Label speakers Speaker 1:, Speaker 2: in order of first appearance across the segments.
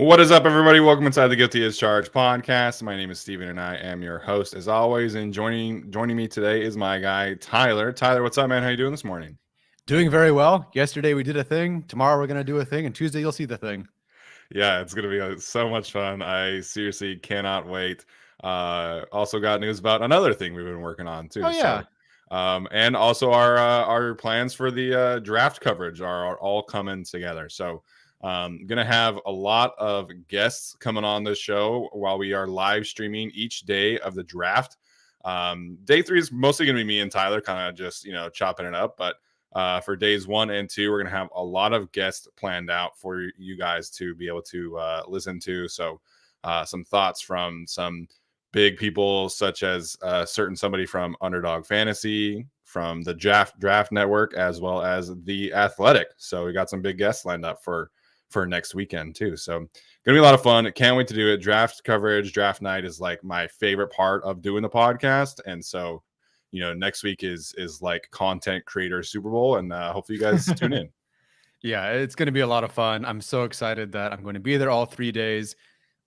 Speaker 1: What is up, everybody? Welcome inside the Guilty as Charged podcast. My name is Steven, and I am your host, as always. And joining me today is my guy, Tyler. Tyler, what's up, man? How you doing this morning?
Speaker 2: Doing very well. Yesterday we did a thing. Tomorrow we're going to do a thing. And Tuesday you'll see the thing.
Speaker 1: Yeah, it's going to be so much fun. I seriously cannot wait. Also got news about another thing we've been working on, too.
Speaker 2: Oh, yeah.
Speaker 1: And also our plans for the draft coverage are all coming together. So gonna have a lot of guests coming on this show while we are live streaming each day of the draft. Day 3 is mostly gonna be me and Tyler kind of just chopping it up, but for days 1 and 2 we're gonna have a lot of guests planned out for you guys to be able to listen to. So some thoughts from some big people such as certain somebody from Underdog Fantasy, from the Draft Network, as well as The Athletic. So we got some big guests lined up for next weekend too. So gonna be a lot of fun. Can't wait to do it. Draft coverage, draft night is like my favorite part of doing the podcast. And so, next week is like content creator Super Bowl, and hopefully you guys tune in.
Speaker 2: Yeah, it's going to be a lot of fun. I'm so excited that I'm going to be there all 3 days.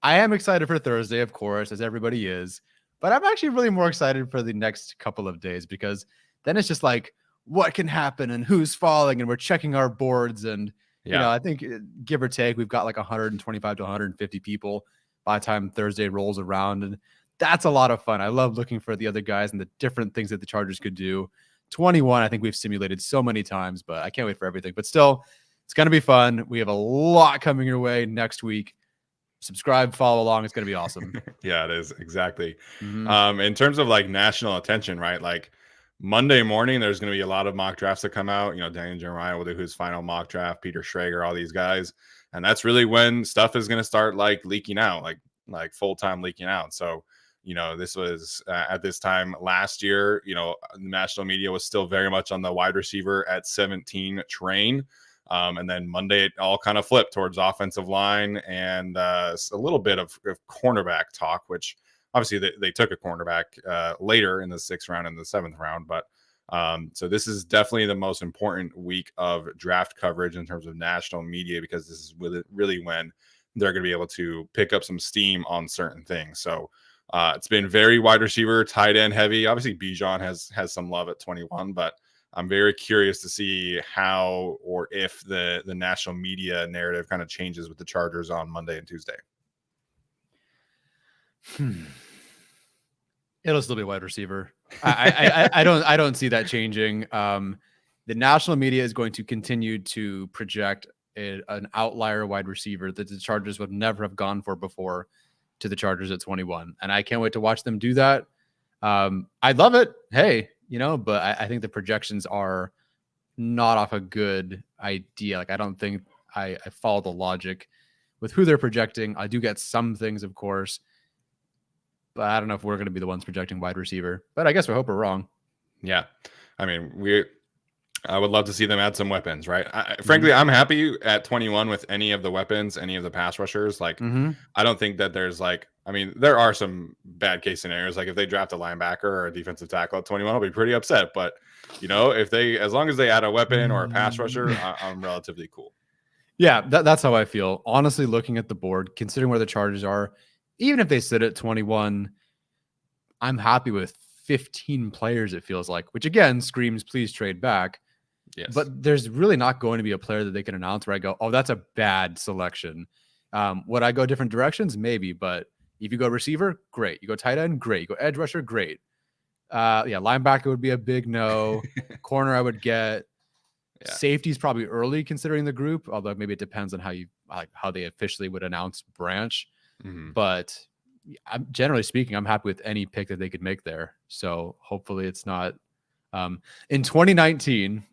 Speaker 2: I am excited for Thursday, of course, as everybody is, but I'm actually really more excited for the next couple of days, because then it's just like, what can happen and who's falling, and we're checking our boards. And I think give or take, we've got like 125 to 150 people by the time Thursday rolls around. And that's a lot of fun. I love looking for the other guys and the different things that the Chargers could do. 21, I think we've simulated so many times, but I can't wait for everything. But still, it's going to be fun. We have a lot coming your way next week. Subscribe, follow along. It's going to be awesome.
Speaker 1: Yeah, it is. Exactly. In terms of like national attention, right? Like Monday morning, there's going to be a lot of mock drafts that come out. Daniel Jeremiah will do his final mock draft, Peter Schrager, all these guys. And that's really when stuff is going to start like leaking out, like full-time leaking out. So, this was at this time last year, the national media was still very much on the wide receiver at 17 train. And then Monday, it all kind of flipped towards offensive line and a little bit of cornerback talk, which obviously they took a cornerback later in the 6th round and the 7th round. But so this is definitely the most important week of draft coverage in terms of national media, because this is really when they're going to be able to pick up some steam on certain things. So it's been very wide receiver, tight end heavy. Obviously, Bijan has some love at 21, but I'm very curious to see how or if the national media narrative kind of changes with the Chargers on Monday and Tuesday.
Speaker 2: It'll still be wide receiver. I don't see that changing. The national media is going to continue to project an outlier wide receiver that the Chargers would never have gone for before to the Chargers at 21. And I can't wait to watch them do that. I'd love it. Hey, but I think the projections are not off a good idea. Like, I don't think I follow the logic with who they're projecting. I do get some things, of course, but I don't know if we're going to be the ones projecting wide receiver. But I guess we hope we're wrong.
Speaker 1: Yeah. I mean, I would love to see them add some weapons, right? Frankly, I'm happy at 21 with any of the weapons, any of the pass rushers. Like, I don't think that there's there are some bad case scenarios. Like if they draft a linebacker or a defensive tackle at 21, I'll be pretty upset. But, as long as they add a weapon or a pass rusher, I'm relatively cool.
Speaker 2: Yeah, that's how I feel. Honestly, looking at the board, considering where the Chargers are, even if they sit at 21, I'm happy with 15 players, it feels like, which again screams, please trade back.
Speaker 1: Yes.
Speaker 2: But there's really not going to be a player that they can announce where I go, oh, that's a bad selection. Would I go different directions? Maybe. But if you go receiver, great. You go tight end, great. You go edge rusher, great. Linebacker would be a big no. Corner I would get. Yeah. Safety's probably early considering the group, although maybe it depends on how they officially would announce branch. But generally speaking, I'm happy with any pick that they could make there. So hopefully it's not. In 2019,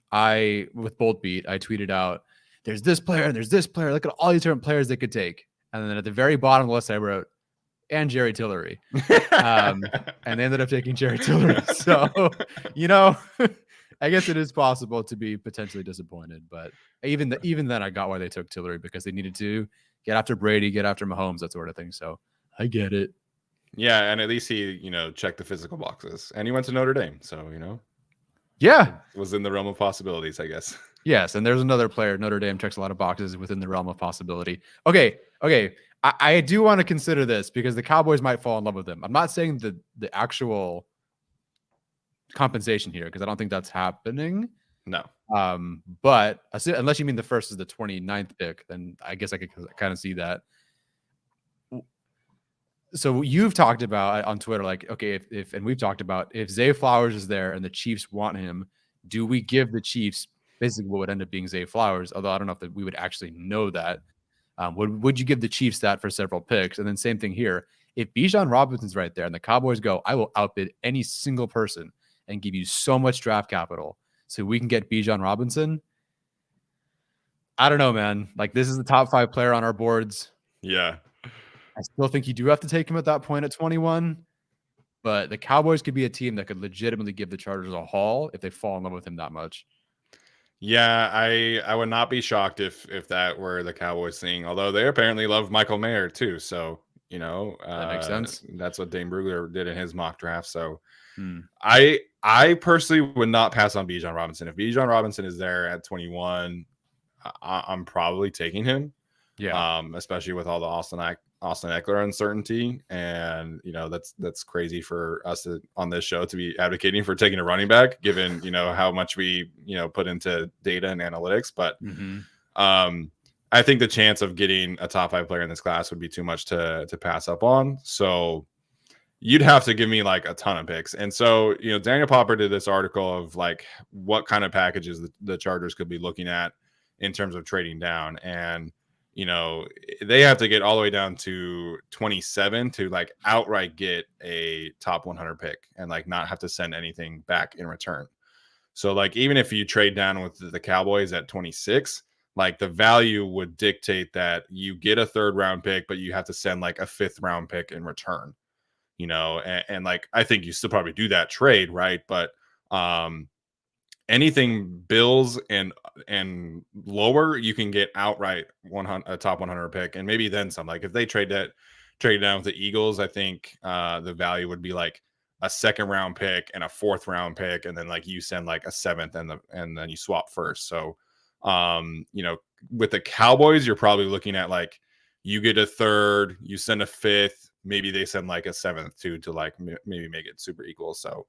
Speaker 2: with Bolt Beat, I tweeted out, there's this player and there's this player. Look at all these different players they could take. And then at the very bottom of the list, I wrote, and Jerry Tillery. And they ended up taking Jerry Tillery. So, I guess it is possible to be potentially disappointed. But even then, I got why they took Tillery, because they needed to get after Brady, get after Mahomes, that sort of thing. So I get it.
Speaker 1: Yeah, and at least he, checked the physical boxes. And he went to Notre Dame. So,
Speaker 2: Yeah.
Speaker 1: It was in the realm of possibilities, I guess.
Speaker 2: Yes, and there's another player. Notre Dame checks a lot of boxes within the realm of possibility. Okay. I do want to consider this because the Cowboys might fall in love with him. I'm not saying the actual compensation here because I don't think that's happening.
Speaker 1: No.
Speaker 2: But unless you mean the first is the 29th pick, then I guess I could kind of see that. So you've talked about on Twitter, like, okay, if and we've talked about if Zay Flowers is there and the Chiefs want him, do we give the Chiefs basically what would end up being Zay Flowers? Although I don't know if we would actually know that. Would you give the Chiefs that for several picks? And then same thing here. If Bijan Robinson's right there and the Cowboys go, I will outbid any single person and give you so much draft capital so we can get Bijan Robinson. I don't know, man. Like, this is the top 5 player on our boards.
Speaker 1: Yeah.
Speaker 2: I still think you do have to take him at that point at 21, but the Cowboys could be a team that could legitimately give the Chargers a haul if they fall in love with him that much.
Speaker 1: Yeah, I would not be shocked if that were the Cowboys thing, although they apparently love Michael Mayer too. So,
Speaker 2: that makes sense.
Speaker 1: That's what Dane Brugler did in his mock draft. So I personally would not pass on Bijan Robinson. If Bijan Robinson is there at 21, I'm probably taking him.
Speaker 2: Yeah.
Speaker 1: Especially with all the Austin Eckler uncertainty, and that's crazy for us on this show to be advocating for taking a running back, given how much we put into data and analytics. But I think the chance of getting a top 5 player in this class would be too much to pass up on. So you'd have to give me like a ton of picks. And so Daniel Popper did this article of like what kind of packages the Chargers could be looking at in terms of trading down, and they have to get all the way down to 27 to like outright get a top 100 pick and like not have to send anything back in return. So like, even if you trade down with the Cowboys at 26, like the value would dictate that you get a 3rd round pick, but you have to send like a 5th round pick in return, and like, I think you still probably do that trade. Right. But, anything Bills and lower, you can get outright a top 100 pick, and maybe then some. Like if they trade down with the Eagles, I think the value would be like a 2nd round pick and a 4th round pick, and then like you send like a 7th and then you swap first. So with the Cowboys, you're probably looking at like you get a 3rd, you send a 5th, maybe they send like a 7th too to like maybe make it super equal. So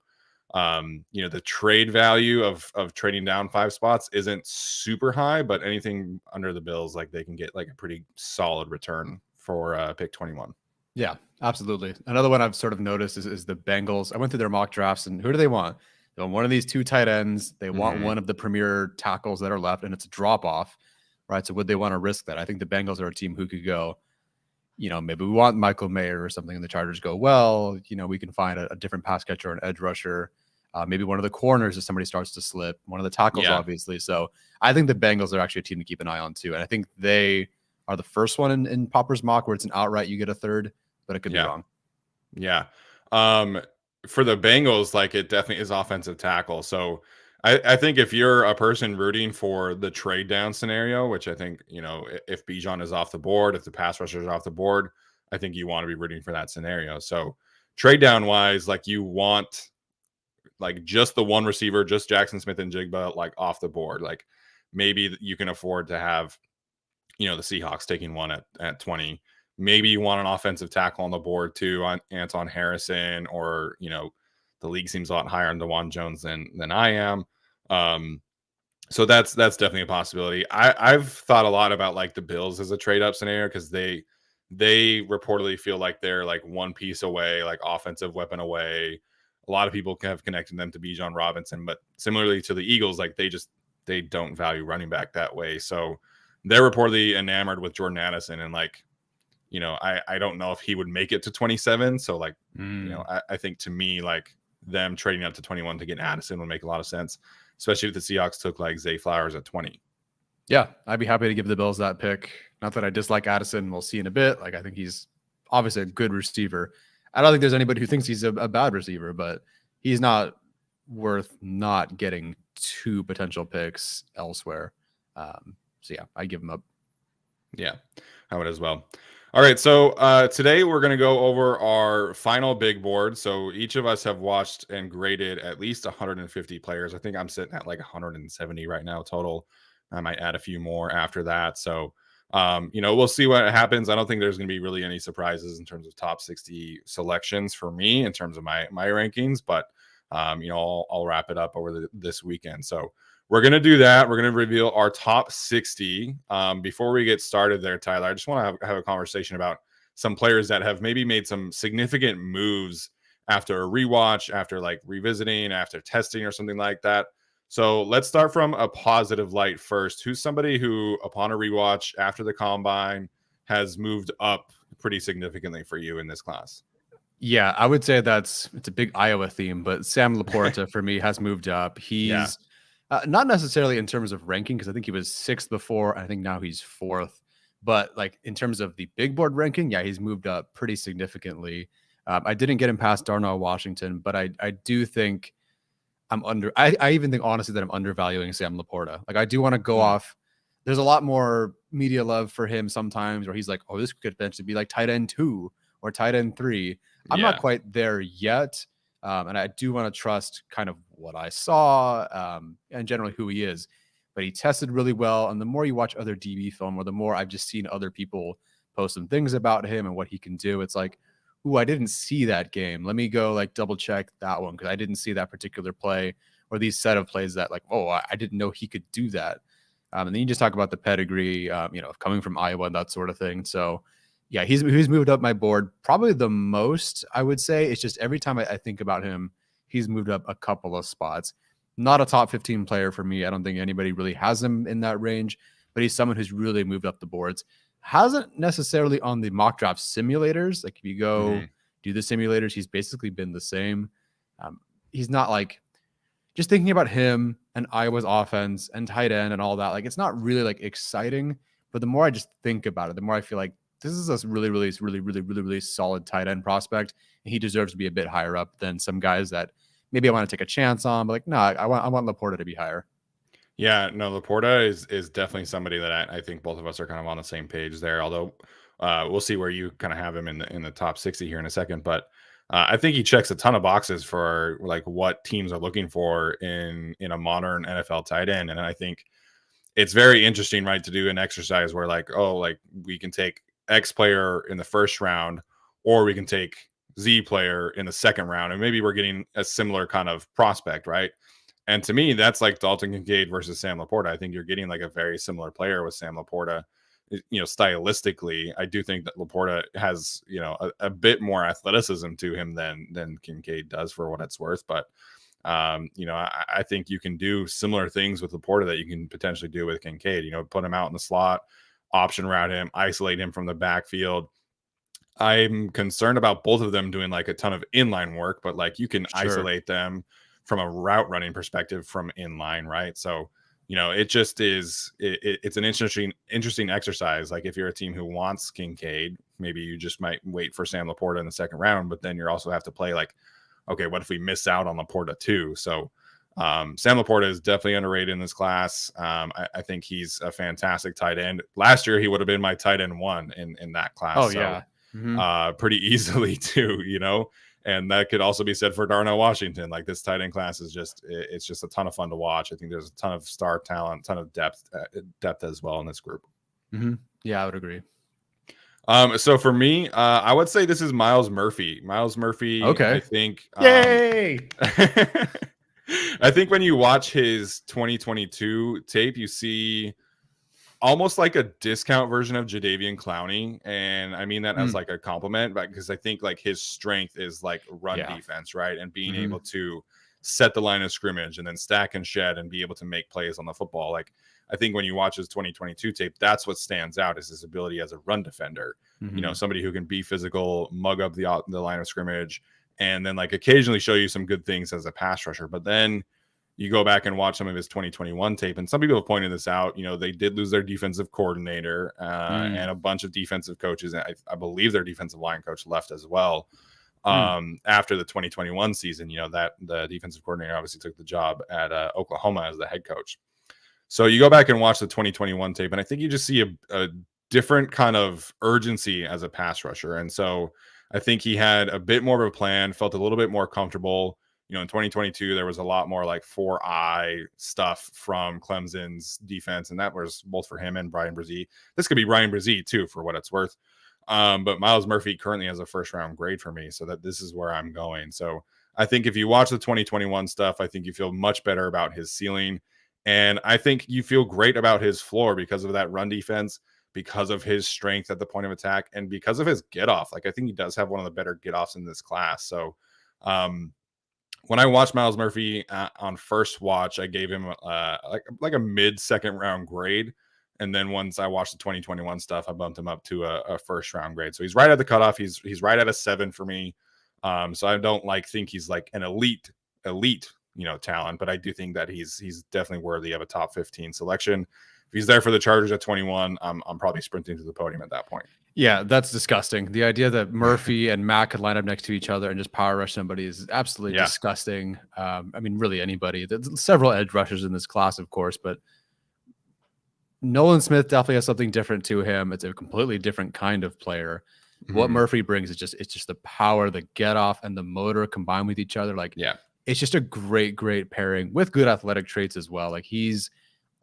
Speaker 1: the trade value of trading down 5 spots isn't super high, but anything under the Bills, like they can get like a pretty solid return for pick 21.
Speaker 2: Yeah, absolutely. Another one I've sort of noticed is the Bengals. I went through their mock drafts, and who do they want? They want one of these 2 tight ends. They want one of the premier tackles that are left, and it's a drop off, right? So would they want to risk that? I think the Bengals are a team who could go, maybe we want Michael Mayer or something, and the Chargers go, well, we can find a different pass catcher or an edge rusher. Maybe one of the corners if somebody starts to slip, one of the tackles, obviously. So I think the Bengals are actually a team to keep an eye on too. And I think they are the first one in Popper's mock where it's an outright, you get a 3rd, but it could be wrong.
Speaker 1: Yeah. For the Bengals, like it definitely is offensive tackle. So I think if you're a person rooting for the trade down scenario, which I think, if Bijan is off the board, if the pass rusher is off the board, I think you want to be rooting for that scenario. So trade down wise, like you want like just the one receiver, just Jackson Smith and Jigba, like off the board. Like maybe you can afford to have, the Seahawks taking one at 20. Maybe you want an offensive tackle on the board too, on Anton Harrison, or, the league seems a lot higher on DeJuan Jones than I am. So that's definitely a possibility. I've thought a lot about like the Bills as a trade up scenario, because they reportedly feel like they're like one piece away, like offensive weapon away. A lot of people have connected them to Bijan Robinson, but similarly to the Eagles, like they don't value running back that way. So they're reportedly enamored with Jordan Addison, and like, I don't know if he would make it to 27. So like, I think to me, like them trading up to 21 to get Addison would make a lot of sense, especially if the Seahawks took like Zay Flowers at 20.
Speaker 2: Yeah, I'd be happy to give the Bills that pick. Not that I dislike Addison. We'll see in a bit. Like, I think he's obviously a good receiver. I don't think there's anybody who thinks he's a bad receiver, but he's not worth not getting 2 potential picks elsewhere. So yeah, I give him up.
Speaker 1: Yeah, I would as well. All right, so today we're going to go over our final big board. So each of us have watched and graded at least 150 players. I think I'm sitting at like 170 right now total. I might add a few more after that. So We'll see what happens. I don't think there's going to be really any surprises in terms of top 60 selections for me in terms of my rankings, but I'll wrap it up over this weekend. So we're going to do that. We're going to reveal our top 60. Before we get started there, Tyler, I just want to have a conversation about some players that have maybe made some significant moves after a rewatch, after like revisiting, after testing or something like that. So let's start from a positive light first. Who's somebody who, upon a rewatch after the combine, has moved up pretty significantly for you in this class?
Speaker 2: Yeah, I would say it's a big Iowa theme, but Sam Laporta for me has moved up. He's not necessarily in terms of ranking, because I think he was 6th before. I think now he's 4th. But like in terms of the big board ranking, yeah, he's moved up pretty significantly. I didn't get him past Darnell Washington, but I do think I even think honestly that I'm undervaluing Sam Laporta. Like I do want to go off. There's a lot more media love for him sometimes, where he's like, oh, this could potentially be like tight end 2 or tight end 3. I'm not quite there yet. And I do want to trust kind of what I saw and generally who he is. But he tested really well. And the more you watch other DB film, or the more I've just seen other people post some things about him and what he can do, it's like, ooh, I didn't see that game. Let me go like double check that one, because I didn't see that particular play or these set of plays that like, oh, I didn't know he could do that. And then you just talk about the pedigree, coming from Iowa and that sort of thing. So yeah, he's moved up my board probably the most, I would say. It's just every time I think about him, he's moved up a couple of spots. Not a top 15 player for me. I don't think anybody really has him in that range, but he's someone who's really moved up the boards. Hasn't necessarily on the mock draft simulators. Like if you go do the simulators, he's basically been the same. He's not like, just thinking about him and Iowa's offense and tight end and all that. Like it's not really like exciting, but the more I just think about it, the more I feel like this is a really solid tight end prospect, and he deserves to be a bit higher up than some guys that maybe I want to take a chance on. But like, no, I want Laporta to be higher.
Speaker 1: Yeah, no, Laporta is definitely somebody that I think both of us are kind of on the same page there. Although we'll see where you kind of have him in the top 60 here in a second. But I think he checks a ton of boxes for like what teams are looking for in a modern NFL tight end. And I think it's very interesting, right, to do an exercise where like, oh, like we can take X player in the first round, or we can take Z player in the second round, and maybe we're getting a similar kind of prospect, right? And to me, that's like Dalton Kincaid versus Sam Laporta. I think you're getting like a very similar player with Sam Laporta. Stylistically, I do think that Laporta has, a bit more athleticism to him than Kincaid does, for what it's worth. But I think you can do similar things with Laporta that you can potentially do with Kincaid. Put him out in the slot, option route him, isolate him from the backfield. I'm concerned about both of them doing like a ton of inline work, but like you can isolate them from a route running perspective from inline, right? So, it just is, it's an interesting exercise. Like if you're a team who wants Kincaid, maybe you just might wait for Sam Laporta in the second round, but then you also have to play like, okay, what if we miss out on Laporta too? So Sam Laporta is definitely underrated in this class. I think he's a fantastic tight end. Last year, he would have been my tight end 1 in that class.
Speaker 2: Oh, yeah.
Speaker 1: Pretty easily too, and that could also be said for Darnell Washington. Like this tight end class is it's just a ton of fun to watch. I think there's a ton of star talent, ton of depth as well in this group.
Speaker 2: Yeah, I would agree.
Speaker 1: So for me, I would say this is Myles Murphy. Myles Murphy,
Speaker 2: okay.
Speaker 1: I think.
Speaker 2: Yay!
Speaker 1: I think when you watch his 2022 tape, you see almost like a discount version of Jadeveon Clowney. And I mean that as like a compliment, but because I think like his strength is like run defense, right? And being able to set the line of scrimmage and then stack and shed and be able to make plays on the football. Like I think when you watch his 2022 tape, that's what stands out, is his ability as a run defender. Somebody who can be physical, mug up the line of scrimmage, and then like occasionally show you some good things as a pass rusher. But then you go back and watch some of his 2021 tape, and some people have pointed this out. They did lose their defensive coordinator and a bunch of defensive coaches. And I believe their defensive line coach left as well after the 2021 season. That the defensive coordinator obviously took the job at Oklahoma as the head coach. So you go back and watch the 2021 tape, and I think you just see a different kind of urgency as a pass rusher. And so I think he had a bit more of a plan, felt a little bit more comfortable You know, in 2022, there was a lot more like 4-eye stuff from Clemson's defense, and that was both for him and Brian Brzee. This could be Brian Brzee too, for what it's worth. But Miles Murphy currently has a first round grade for me, so that this is where I'm going. So I think if you watch the 2021 stuff, I think you feel much better about his ceiling. And I think you feel great about his floor because of that run defense, because of his strength at the point of attack, and because of his get off. Like, I think he does have one of the better get offs in this class. So when I watched Miles Murphy on first watch, I gave him like a mid second round grade. And then once I watched the 2021 stuff, I bumped him up to a first round grade. So he's right at the cutoff. He's right at a 7 for me. So I don't think he's like an elite, talent, but I do think that he's definitely worthy of a top 15 selection. If he's there for the Chargers at 21, I'm probably sprinting to the podium at that point.
Speaker 2: Yeah, that's disgusting. The idea that Murphy and Mack could line up next to each other and just power rush somebody is absolutely disgusting. I mean, really anybody. There's several edge rushers in this class, of course, but Nolan Smith definitely has something different to him. It's a completely different kind of player. Mm-hmm. What Murphy brings is just the power, the get off, and the motor combined with each other. Like, it's just a great pairing with good athletic traits as well. Like, he's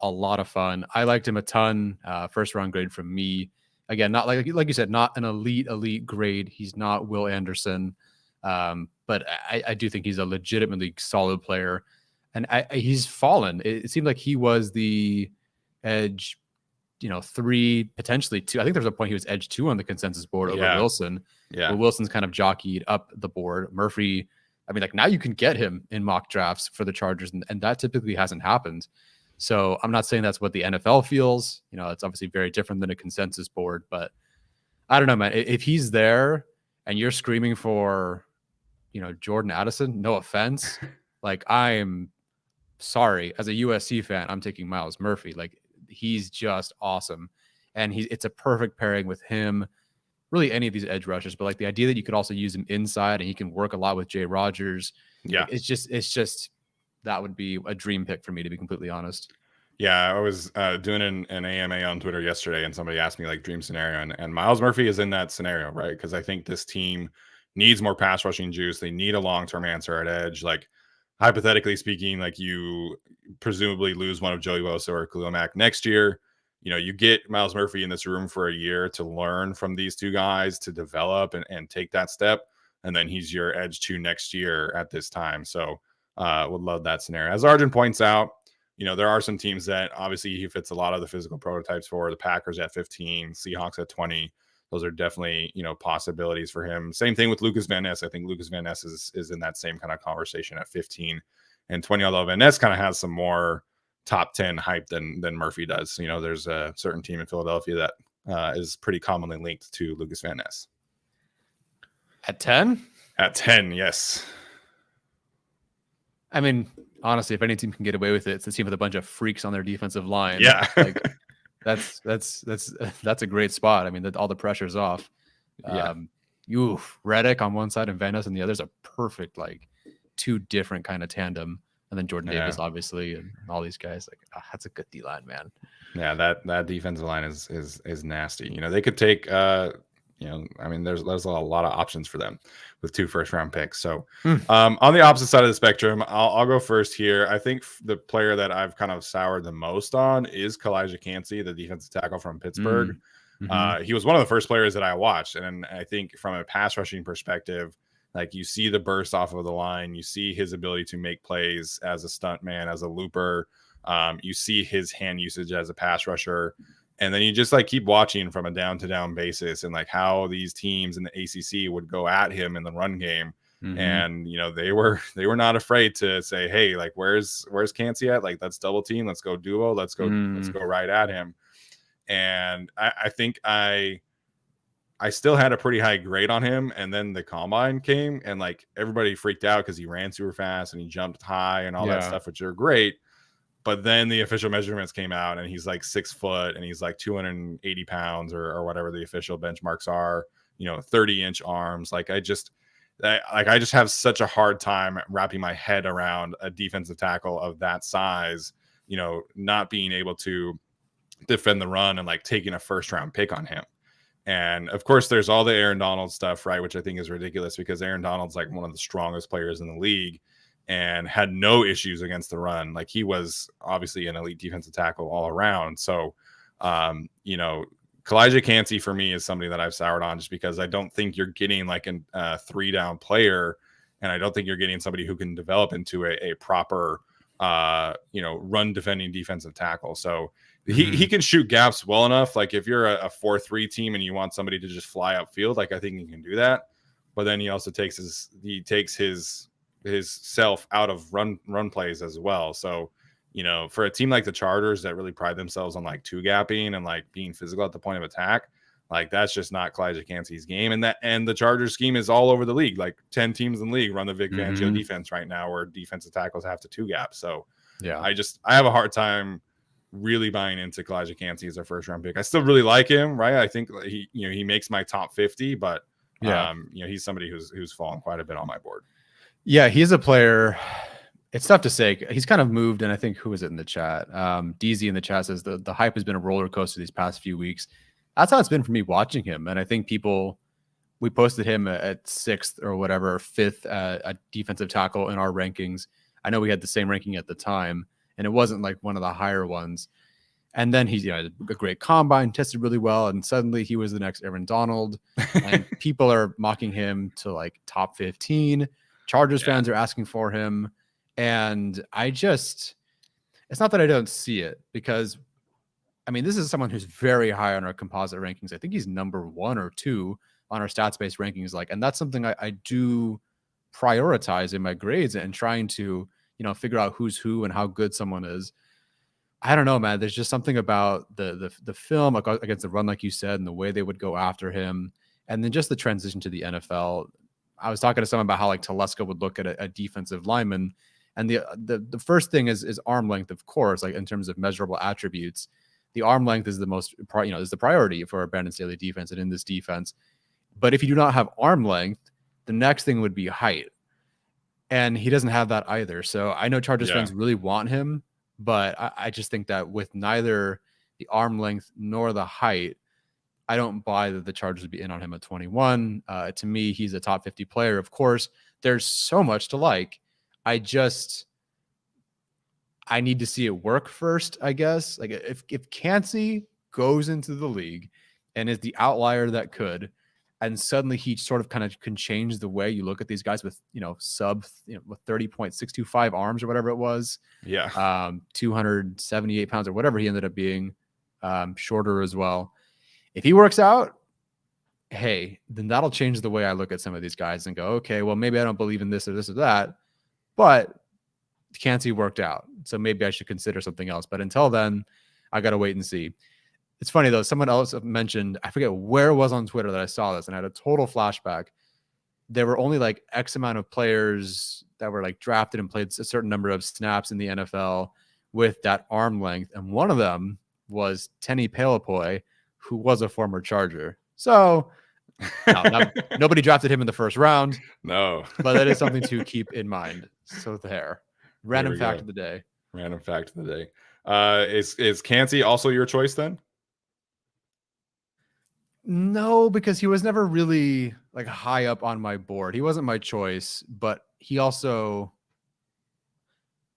Speaker 2: a lot of fun. I liked him a ton. First round grade from me. Again, not like you said, not an elite grade. He's not Will Anderson, but I do think he's a legitimately solid player. And he's fallen. It seemed like he was the edge, 3, potentially 2. I think there was a point he was edge 2 on the consensus board over Wilson. Yeah, but Wilson's kind of jockeyed up the board. Murphy, I mean, like, now you can get him in mock drafts for the Chargers, and that typically hasn't happened. So I'm not saying that's what the NFL feels. It's obviously very different than a consensus board, but I don't know, man. If he's there and you're screaming for, Jordan Addison, no offense, like, I'm sorry, as a USC fan, I'm taking Miles Murphy. Like, he's just awesome, and it's a perfect pairing with him. Really, any of these edge rushers, but like the idea that you could also use him inside and he can work a lot with Jay Rodgers. Yeah, like, it's just that would be a dream pick for me, to be completely honest.
Speaker 1: Yeah, I was doing an AMA on Twitter yesterday, and somebody asked me like dream scenario, and Miles Murphy is in that scenario, right? Because I think this team needs more pass rushing juice. They need a long-term answer at edge. Like, hypothetically speaking, like, you presumably lose one of Joey Bosa or Khalil Mack next year. You get Miles Murphy in this room for a year to learn from these two guys, to develop and take that step. And then he's your edge 2 next year at this time. So would love that scenario. As Arjun points out, there are some teams that obviously he fits a lot of the physical prototypes for. The Packers at 15, Seahawks at 20. Those are definitely, possibilities for him. Same thing with Lucas Van Ness. I think Lucas Van Ness is in that same kind of conversation at 15 and 20, although Van Ness kind of has some more top 10 hype than Murphy does. There's a certain team in Philadelphia that is pretty commonly linked to Lucas Van Ness.
Speaker 2: At 10?
Speaker 1: At 10, yes.
Speaker 2: I mean, honestly, if any team can get away with it, it's a team with a bunch of freaks on their defensive line.
Speaker 1: Yeah.
Speaker 2: Like, that's a great spot. I mean, all the pressure's off.
Speaker 1: Yeah.
Speaker 2: Reddick on one side and Van Ness on the other is a perfect, like, 2 different kind of tandem. And then Jordan Davis, obviously, and all these guys. Like, that's a good D line, man.
Speaker 1: Yeah, that defensive line is nasty. They could take I mean, there's a lot of options for them with 2 first-round picks. So on the opposite side of the spectrum, I'll go first here. I think the player that I've kind of soured the most on is Kalijah Cansey, the defensive tackle from Pittsburgh. Mm-hmm. He was one of the first players that I watched, and I think from a pass rushing perspective, like, you see the burst off of the line, you see his ability to make plays as a stunt man, as a looper, you see his hand usage as a pass rusher. And then you just like keep watching from a down to down basis, and like how these teams in the ACC would go at him in the run game. Mm-hmm. And, they were not afraid to say, hey, like, where's Cansey at? Like, let's double team. Let's go duo. Let's go right at him. And I think I still had a pretty high grade on him. And then the combine came, and like everybody freaked out because he ran super fast and he jumped high and all that stuff, which are great. But then the official measurements came out, and he's like 6 foot, and he's like 280 pounds or whatever the official benchmarks are, 30-inch arms. Like, I just have such a hard time wrapping my head around a defensive tackle of that size, not being able to defend the run and like taking a first-round pick on him. And of course, there's all the Aaron Donald stuff, right? Which I think is ridiculous, because Aaron Donald's like one of the strongest players in the league. and had no issues against the run. Like, he was obviously an elite defensive tackle all around. So, you know, Kalijah Cansey for me is somebody that I've soured on, just because I don't think you're getting like a 3-down player, and I don't think you're getting somebody who can develop into a proper, you know, run defending defensive tackle. So he can shoot gaps well enough. Like, if you're a 4-3 team and you want somebody to just fly upfield, like, I think he can do that. But then he also takes his self out of run plays as well. So, you know, for a team like the Chargers that really pride themselves on like 2-gapping and like being physical at the point of attack, like, that's just not Kalijah Cansey's game. And the Chargers scheme is all over the league. Like, 10 teams in the league run the Vic Fangio defense right now, where defensive tackles have to 2-gap. So
Speaker 2: yeah,
Speaker 1: I have a hard time really buying into Kalijah Cansey as a first round pick. I still really like him, right? I think he makes my top 50, but you know, he's somebody who's fallen quite a bit on my board.
Speaker 2: Yeah, he's a player. It's tough to say. He's kind of moved, and I think, who was it in the chat? DZ in the chat says the hype has been a roller coaster these past few weeks. That's how it's been for me watching him. And I think we posted him at 6th or whatever, 5th at defensive tackle in our rankings. I know we had the same ranking at the time, and it wasn't like one of the higher ones. And then he's, you know, a great combine, tested really well, and suddenly he was the next Aaron Donald, and people are mocking him to like top 15. Chargers fans are asking for him, and it's not that I don't see it, because I mean, this is someone who's very high on our composite rankings. I think he's number 1 or 2 on our stats-based rankings, like, and that's something I do prioritize in my grades and trying to, you know, figure out who's who and how good someone is. I don't know, man. There's just something about the film against the run, like you said, and the way they would go after him, and then just the transition to the NFL. I was talking to someone about how like Telesco would look at a defensive lineman, and the first thing is arm length, of course, like in terms of measurable attributes. The arm length is the most, you know, is the priority for a Brandon Staley defense and in this defense. But if you do not have arm length, the next thing would be height, and he doesn't have that either. So I know Chargers fans really want him, but I just think that with neither the arm length nor the height, I don't buy that the Chargers would be in on him at 21. To me, he's a top 50 player. Of course, there's so much to like. I need to see it work first, I guess. Like, if Cansey goes into the league and is the outlier that could, and suddenly he sort of kind of can change the way you look at these guys with, you know, with 30.625 arms or whatever it was. 278 pounds or whatever he ended up being, shorter as well. If he works out, hey, then that'll change the way I look at some of these guys and go, okay, well, maybe I don't believe in this or this or that, but Cansey worked out, so maybe I should consider something else. But until then, I got to wait and see. It's funny, though. Someone else mentioned, I forget where it was on Twitter that I saw this, and I had a total flashback. There were only like X amount of players that were like drafted and played a certain number of snaps in the NFL with that arm length. And one of them was Tenny Palapoy, who was a former Charger. So nobody drafted him in the first round.
Speaker 1: No.
Speaker 2: But that is something to keep in mind. So there. Random fact of the day.
Speaker 1: Random fact of the day. Is Cansey also your choice then?
Speaker 2: No, because he was never really like high up on my board. He wasn't my choice, but he also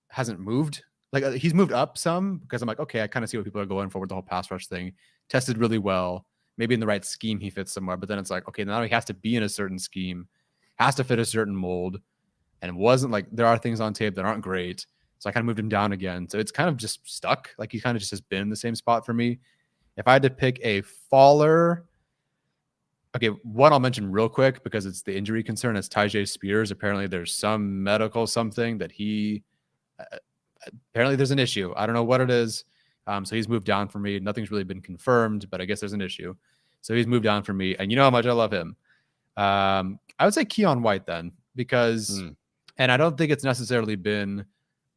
Speaker 2: hasn't moved. Like, he's moved up some because I'm like, okay, I kind of see what people are going for with the whole pass rush thing. Tested really well. Maybe in the right scheme he fits somewhere, but then it's like, okay, now he has to be in a certain scheme, has to fit a certain mold. And it wasn't like, there are things on tape that aren't great. So I kind of moved him down again. So it's kind of just stuck. Like, he kind of just has been in the same spot for me. If I had to pick a faller, okay, one I'll mention real quick because it's the injury concern. It's Tyjae Spears. Apparently there's some medical something that apparently there's an issue. I don't know what it is. So he's moved down for me. Nothing's really been confirmed, but I guess there's an issue. So he's moved down for me. And you know how much I love him. I would say Keon White then, because, and I don't think it's necessarily been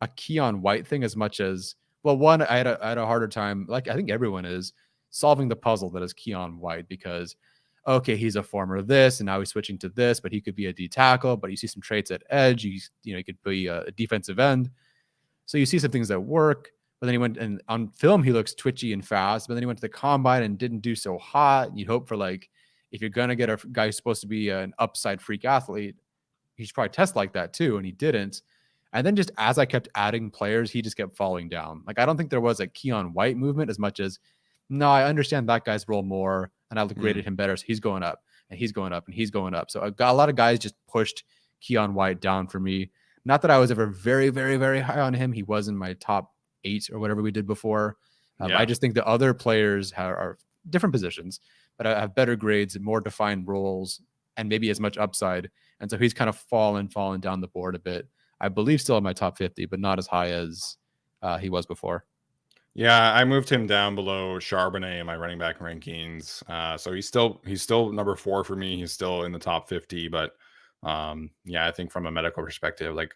Speaker 2: a Keon White thing as much as, well, one, I had a harder time, like I think everyone is, solving the puzzle that is Keon White, because, okay, he's a former this, and now he's switching to this, but he could be a D tackle, but you see some traits at edge. He could be a defensive end. So you see some things that work, but then he went, and on film, he looks twitchy and fast, but then he went to the combine and didn't do so hot. You'd hope for, like, if you're going to get a guy who's supposed to be an upside freak athlete, he should probably test like that too, and he didn't. And then just as I kept adding players, he just kept falling down. Like, I don't think there was a Keon White movement as much as, no, I understand that guy's role more and I graded him better. So he's going up and he's going up and he's going up. So I got a lot of guys just pushed Keon White down for me. Not that I was ever very, very, very high on him. He was in my top 8 or whatever we did before. I just think the other players are different positions, but I have better grades, more defined roles, and maybe as much upside. And so he's kind of fallen down the board a bit. I believe still in my top 50, but not as high as he was before.
Speaker 1: Yeah, I moved him down below Charbonnet in my running back rankings. So he's still number 4 for me. He's still in the top 50, but I think from a medical perspective, like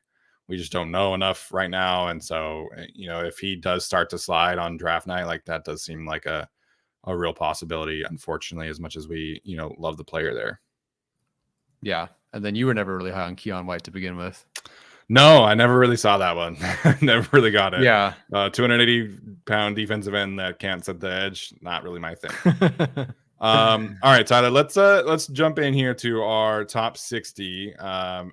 Speaker 1: we just don't know enough right now. And so, if he does start to slide on draft night, like that does seem like a real possibility, unfortunately, as much as we, love the player there.
Speaker 2: Yeah. And then you were never really high on Keon White to begin with.
Speaker 1: No, I never really saw that one. Never really got it.
Speaker 2: Yeah.
Speaker 1: 280-pound defensive end that can't set the edge. Not really my thing. All right, Tyler, let's jump in here to our top 60.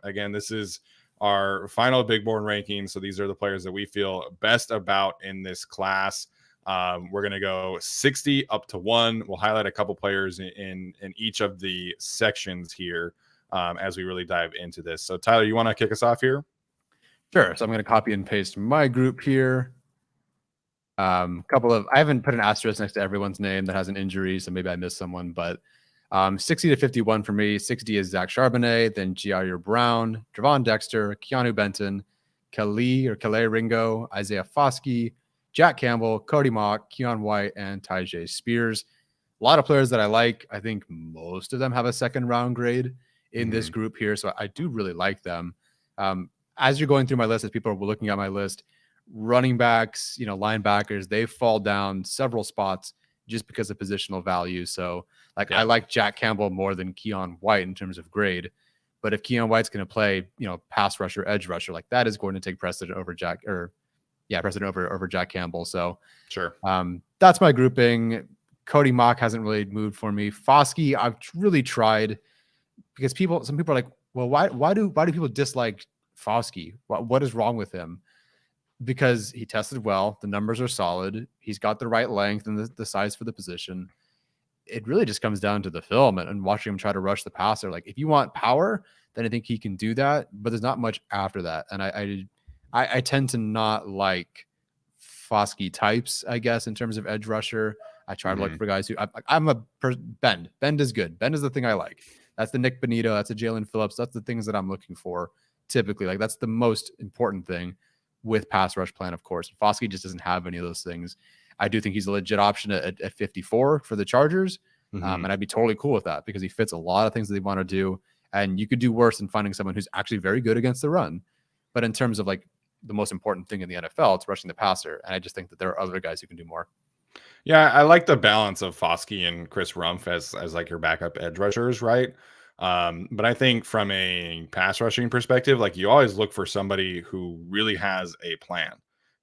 Speaker 1: Again, this is our final big board ranking. So these are the players that we feel best about in this class. We're going to go 60 up to 1. We'll highlight a couple players in each of the sections here as we really dive into this. So Tyler, you want to kick us off here?
Speaker 2: Sure. So I'm going to copy and paste my group here. I haven't put an asterisk next to everyone's name that has an injury, so maybe I missed someone, but 60 to 51 for me. 60 is Zach Charbonnet, then Jair Brown, Trevon Dexter, Keanu Benton, Calais Ringo, Isaiah Foskey, Jack Campbell, Cody Mock, Keon White, and Tyjae Spears. A lot of players that I like. I think most of them have a second round grade in this group here, so I do really like them. As you're going through my list, as people are looking at my list, running backs, linebackers, they fall down several spots just because of positional value. So I like Jack Campbell more than Keon White in terms of grade. But if Keon White's going to play, pass rusher, edge rusher, like that is going to take precedent over Jack Campbell. So
Speaker 1: sure.
Speaker 2: That's my grouping. Cody Mock hasn't really moved for me. Foskey, I've really tried because some people are like, well, why do people dislike Foskey? What is wrong with him? Because he tested well, the numbers are solid, he's got the right length and the size for the position. It really just comes down to the film and watching him try to rush the passer. Like, if you want power, then I think he can do that, but there's not much after that. And I tend to not like Foskey types, I guess, in terms of edge rusher. I try to look for guys who Bend. Bend is good. Bend is the thing I like. That's the Nick Bonito. That's a Jalen Phillips. That's the things that I'm looking for typically. Like, that's the most important thing with pass rush plan, of course. Foskey just doesn't have any of those things. I do think he's a legit option at 54 for the Chargers. And I'd be totally cool with that because he fits a lot of things that they want to do. And you could do worse than finding someone who's actually very good against the run. But in terms of like the most important thing in the NFL, it's rushing the passer. And I just think that there are other guys who can do more.
Speaker 1: Yeah, I like the balance of Foskey and Chris Rumph as like your backup edge rushers, right? But I think from a pass rushing perspective, like, you always look for somebody who really has a plan.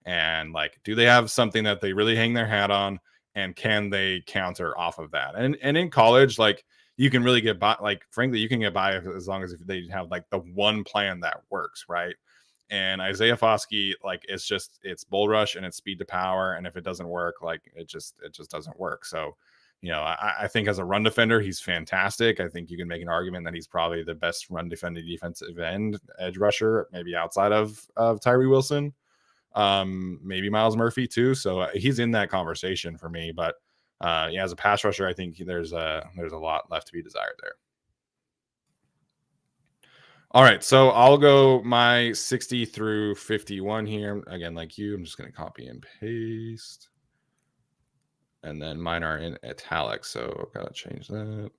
Speaker 1: And like, do they have something that they really hang their hat on? And can they counter off of that? And in college, like, you can really get by, like, frankly, you can get by as long as if they have like the one plan that works, right? And Isaiah Foskey, like, it's bull rush and it's speed to power. And if it doesn't work, like, it just doesn't work. So, I think as a run defender, he's fantastic. I think you can make an argument that he's probably the best run defending defensive end edge rusher, maybe outside of Tyree Wilson, maybe Miles Murphy too. So he's in that conversation for me. But as a pass rusher, I think there's a lot left to be desired there. All right, so I'll go my 60 through 51 here. Again, like you, I'm just going to copy and paste. And then mine are in italics, so I've got to change that.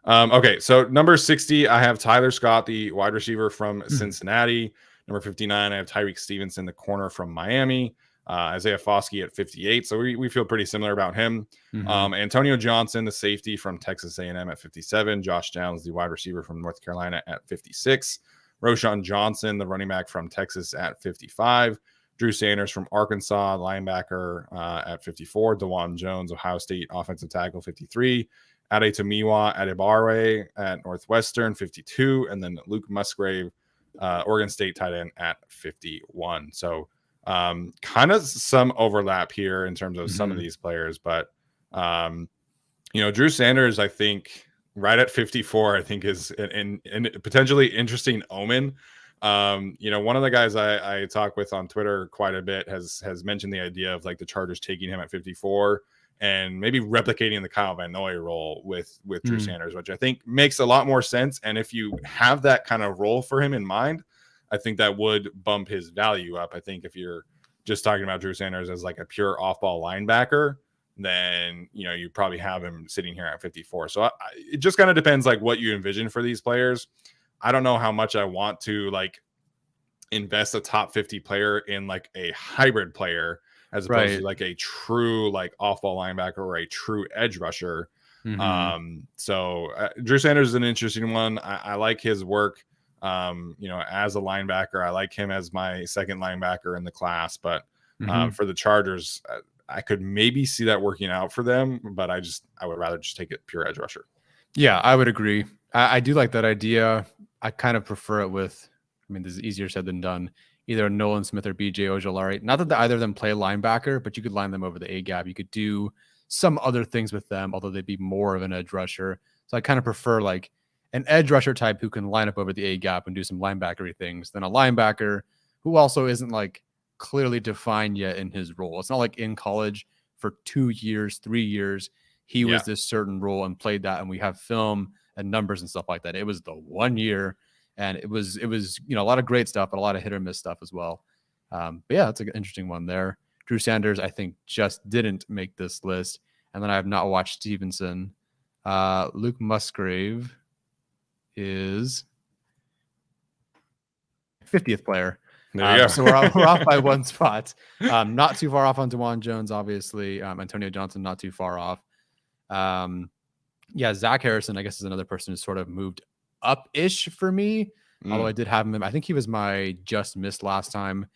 Speaker 1: Okay, so number 60, I have Tyler Scott, the wide receiver from Cincinnati. Number 59, I have Tyreek Stevenson, the corner from Miami. Isaiah Foskey at 58, so we feel pretty similar about him. Antonio Johnson, the safety from Texas A&M at 57. Josh Downs, the wide receiver from North Carolina at 56. Roshan Johnson, the running back from Texas at 55. Drew Sanders from Arkansas, linebacker at 54. DeJuan Jones, Ohio State offensive tackle, 53. Adetomiwa Adebawore at Northwestern, 52. And then Luke Musgrave, Oregon State tight end at 51. So kind of some overlap here in terms of some of these players, but Drew Sanders, I think right at 54, I think is an potentially interesting omen. One of the guys I talk with on Twitter quite a bit has mentioned the idea of like the Chargers taking him at 54 and maybe replicating the Kyle Van Noy role with Drew Sanders, which I think makes a lot more sense. And if you have that kind of role for him in mind, I think that would bump his value up. I think if you're just talking about Drew Sanders as like a pure off-ball linebacker, then you probably have him sitting here at 54. So it just kind of depends like what you envision for these players. I don't know how much I want to like invest a top 50 player in like a hybrid player as opposed to like a true like off-ball linebacker or a true edge rusher. So Drew Sanders is an interesting one. I like his work. As a linebacker, I like him as my second linebacker in the class, but for the Chargers, I could maybe see that working out for them, but I would rather just take it pure edge rusher.
Speaker 2: Yeah, I would agree. I do like that idea. I kind of prefer it with, I mean, this is easier said than done. Either Nolan Smith or BJ Ojulari. Not that either of them play linebacker, but you could line them over the A gap. You could do some other things with them, although they'd be more of an edge rusher. So I kind of prefer like an edge rusher type who can line up over the A gap and do some linebackery things than a linebacker who also isn't like clearly defined yet in his role. It's not like in college for 2 years, 3 years, he was this certain role and played that, and we have film and numbers and stuff like that. It was the 1 year, and it was a lot of great stuff, but a lot of hit or miss stuff as well. But yeah, that's an interesting one there. Drew Sanders, I think, just didn't make this list, and then I have not watched Stevenson. Luke Musgrave is 50th player. So we're off by one spot. Not too far off on DeJuan Jones, obviously. Antonio Johnson, not too far off. Zach Harrison, I guess, is another person who sort of moved up-ish for me. Although I did have him. I think he was my just missed last time.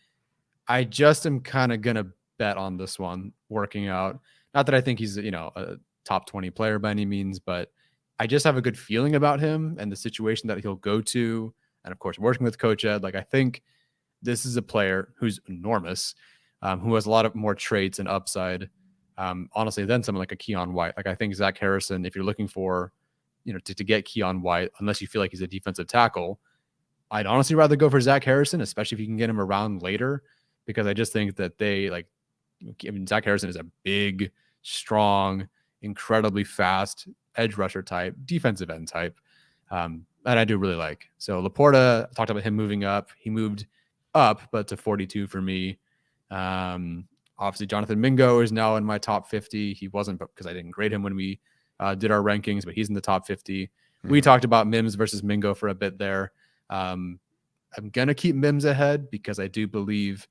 Speaker 2: I just am kind of going to bet on this one working out. Not that I think he's, a top 20 player by any means, but I just have a good feeling about him and the situation that he'll go to. And of course, working with Coach Ed, like I think this is a player who's enormous, who has a lot of more traits and upside, honestly, than someone like a Keon White. Like I think Zach Harrison, if you're looking for, to get Keon White, unless you feel like he's a defensive tackle, I'd honestly rather go for Zach Harrison, especially if you can get him around later, because I just think that Zach Harrison is a big, strong, incredibly fast edge rusher type, defensive end type. And I do really like. So Laporta, I talked about him moving up. He moved up, but to 42 for me. Obviously, Jonathan Mingo is now in my top 50. He wasn't because I didn't grade him when we did our rankings, but he's in the top 50. We talked about Mims versus Mingo for a bit there. I'm going to keep Mims ahead because I do believe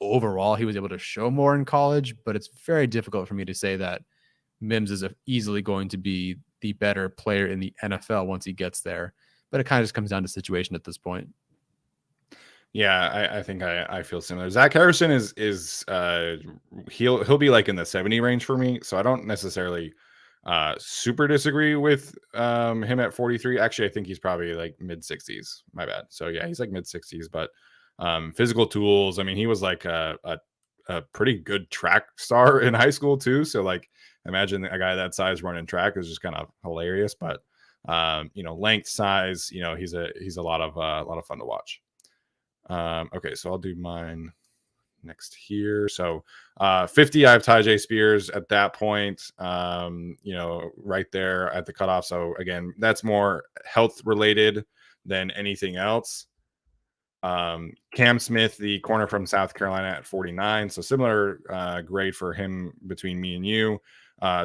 Speaker 2: overall he was able to show more in college, but it's very difficult for me to say that Mims is easily going to be the better player in the NFL once he gets there. But it kind of just comes down to situation at this point.
Speaker 1: Yeah, I think I feel similar. Zach Harrison is he'll be like in the 70 range for me, so I don't necessarily super disagree with him at 43. Actually, I think he's probably like mid 60s. My bad. So yeah, he's like mid 60s, but physical tools. I mean, he was like a pretty good track star in high school too. So like, imagine a guy that size running track is just kind of hilarious. But length, size, he's a lot of fun to watch. Okay, so I'll do mine next here. So 50, I have Tyjae Spears at that point, right there at the cutoff. So again, that's more health related than anything else. Cam Smith, the corner from South Carolina, at 49. So similar grade for him between me and you.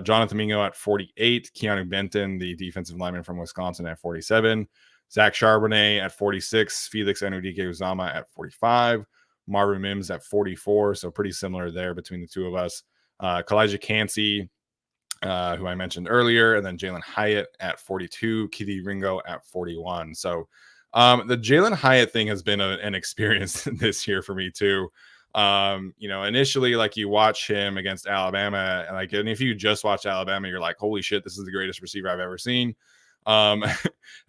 Speaker 1: Jonathan Mingo at 48. Keanu Benton, the defensive lineman from Wisconsin, at 47. Zach Charbonnet at 46. Felix Anudike-Uzama at 45. Marvin Mims at 44. So pretty similar there between the two of us. Kalijah Cansey, who I mentioned earlier, and then Jalen Hyatt at 42. Keith Ringo at 41. So the Jalen Hyatt thing has been an experience this year for me too. Initially, like, you watch him against Alabama, and if you just watch Alabama, you're like, holy shit, this is the greatest receiver I've ever seen. Um,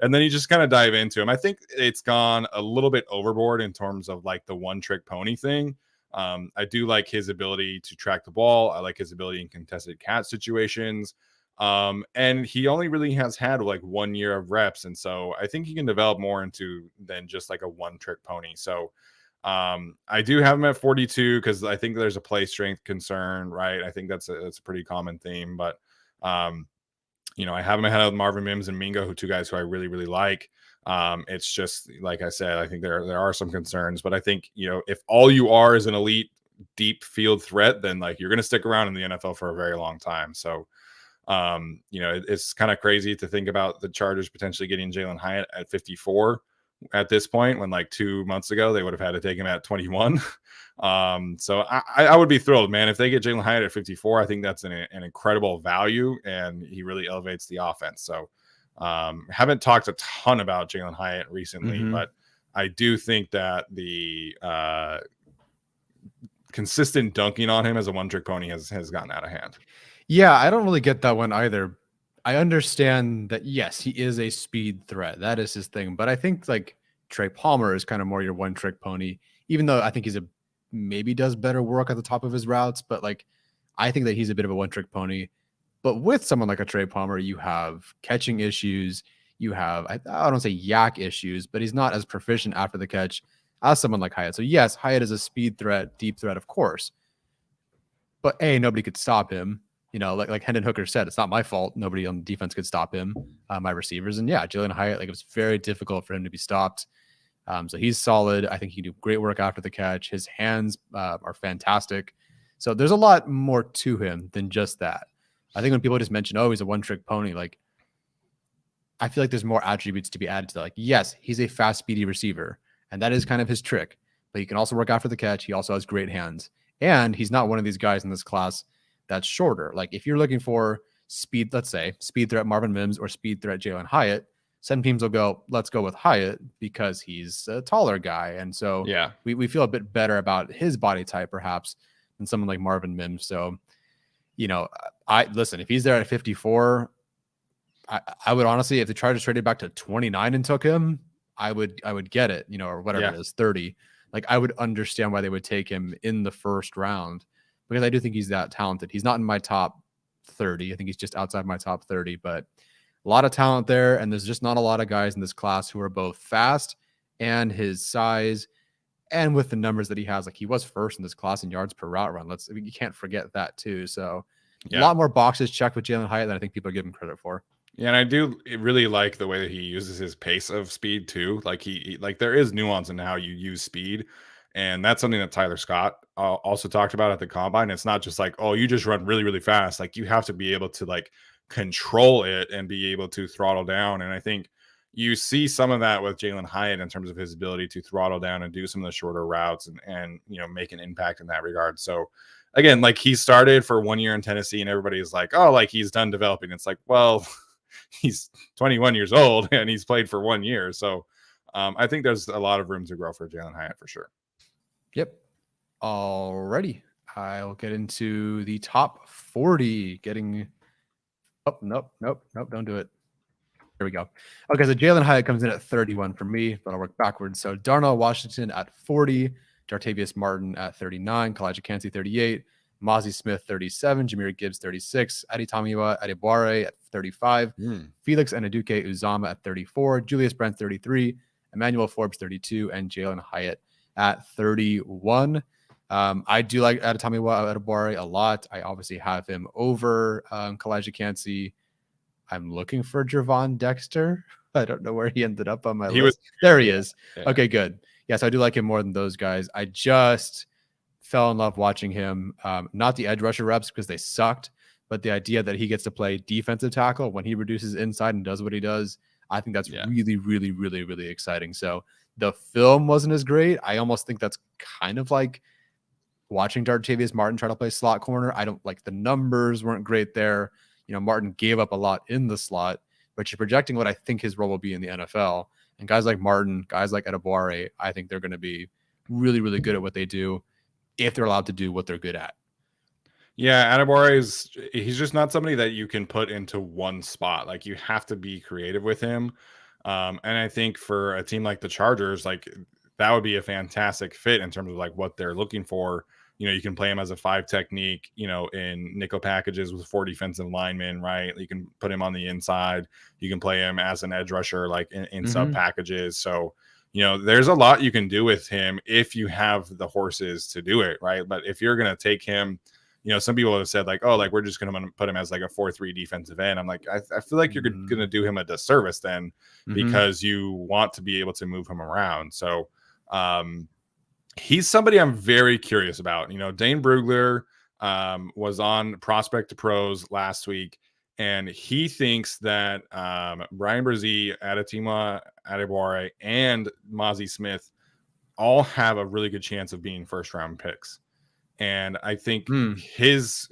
Speaker 1: and then you just kind of dive into him. I think it's gone a little bit overboard in terms of like the one trick pony thing. I do like his ability to track the ball. I like his ability in contested catch situations. And he only really has had like 1 year of reps. And so I think he can develop more into than just like a one trick pony. So I do have him at 42 because I think there's a play strength concern, right? I think that's a pretty common theme, but I have him ahead of Marvin Mims and Mingo, who two guys who I really, really like. It's just like I said, I think there are some concerns, but I think if all you are is an elite deep field threat, then like you're going to stick around in the NFL for a very long time. So it's kind of crazy to think about the Chargers potentially getting Jalen Hyatt at 54 at this point, when like 2 months ago they would have had to take him at 21. So I would be thrilled, man, if they get Jalen Hyatt at 54. I think that's an incredible value, and he really elevates the offense. So haven't talked a ton about Jalen Hyatt recently, but I do think that the consistent dunking on him as a one-trick pony has gotten out of hand.
Speaker 2: Yeah, I don't really get that one either. I understand that, yes, he is a speed threat. That is his thing. But I think like Trey Palmer is kind of more your one trick pony, even though I think maybe does better work at the top of his routes. But like, I think that he's a bit of a one trick pony. But with someone like a Trey Palmer, you have catching issues. You have, I don't say yak issues, but he's not as proficient after the catch as someone like Hyatt. So yes, Hyatt is a speed threat, deep threat, of course. But nobody could stop him. Like Hendon Hooker said, it's not my fault. Nobody on defense could stop him, my receivers. And yeah, Jalen Hyatt, like it was very difficult for him to be stopped. So he's solid. I think he can do great work after the catch. His hands are fantastic. So there's a lot more to him than just that. I think when people just mention, oh, he's a one-trick pony, like I feel like there's more attributes to be added to that. Like, yes, he's a fast, speedy receiver, and that is kind of his trick. But he can also work after the catch. He also has great hands. And he's not one of these guys in this class that's shorter. Like if you're looking for speed, let's say speed threat Marvin Mims or speed threat Jalen Hyatt, some teams will go, let's go with Hyatt because he's a taller guy. And so
Speaker 1: yeah,
Speaker 2: we feel a bit better about his body type perhaps than someone like Marvin Mims. So, if he's there at 54, I would honestly, if the Chargers traded back to 29 and took him, I would get it, or whatever it is, 30. Like I would understand why they would take him in the first round, because I do think he's that talented. He's not in my top 30. I think he's just outside my top 30, but a lot of talent there. And there's just not a lot of guys in this class who are both fast and his size and with the numbers that he has. Like he was first in this class in yards per route run. You can't forget that too. So a lot more boxes checked with Jalen Hyatt than I think people are giving credit for.
Speaker 1: Yeah, and I do really like the way that he uses his pace of speed too. Like like there is nuance in how you use speed. And that's something that Tyler Scott also talked about at the combine. It's not just like, oh, you just run really, really fast. Like you have to be able to like control it and be able to throttle down. And I think you see some of that with Jalen Hyatt in terms of his ability to throttle down and do some of the shorter routes and make an impact in that regard. So again, like he started for 1 year in Tennessee and everybody's like, oh, like he's done developing. It's like, well, he's 21 years old and he's played for 1 year. So I think there's a lot of room to grow for Jalen Hyatt for sure.
Speaker 2: Yep. Alrighty. I'll get into the top 40 getting. Oh, nope. Don't do it. There we go. Okay. So Jalen Hyatt comes in at 31 for me, but I'll work backwards. So Darnell Washington at 40, Jartavius Martin at 39, Kalijah Kancey 38, Mozzie Smith 37, Jahmyr Gibbs 36, Adetomiwa Adebawore at 35, Felix Anaduke Uzama at 34, Julius Brent 33, Emmanuel Forbes 32, and Jalen Hyatt at 31. I do like Adetomiwa Adebawore a lot. I obviously have him over Kalijah Kancey. I'm looking for Javon Dexter. I don't know where he ended up on my list. There he is. Yeah. Okay, good. Yes, I do like him more than those guys. I just fell in love watching him. Not the edge rusher reps because they sucked, but the idea that he gets to play defensive tackle when he reduces inside and does what he does, I think that's really, really, really, really exciting. So the film wasn't as great. I almost think that's kind of like watching Jartavius Martin try to play slot corner. I don't like the numbers weren't great there. Martin gave up a lot in the slot, but you're projecting what I think his role will be in the NFL. And guys like Martin, guys like Adebawore, I think they're going to be really, really good at what they do if they're allowed to do what they're good at.
Speaker 1: Yeah, he's just not somebody that you can put into one spot. Like you have to be creative with him. And I think for a team like the Chargers, like that would be a fantastic fit in terms of like what they're looking for. You can play him as a 5 technique, in nickel packages with 4 defensive linemen, right? You can put him on the inside. You can play him as an edge rusher, like in sub packages. So, there's a lot you can do with him if you have the horses to do it, right? But if you're going to take him, some people have said like, oh, like we're just going to put him as like a 4-3 defensive end. I'm like, I feel like you're going to do him a disservice then because you want to be able to move him around. So he's somebody I'm very curious about. Dane Brugler was on Prospect to Pros last week, and he thinks that Brian Brzee, Adetima Adebawore, and Mozzie Smith all have a really good chance of being first round picks. And I think his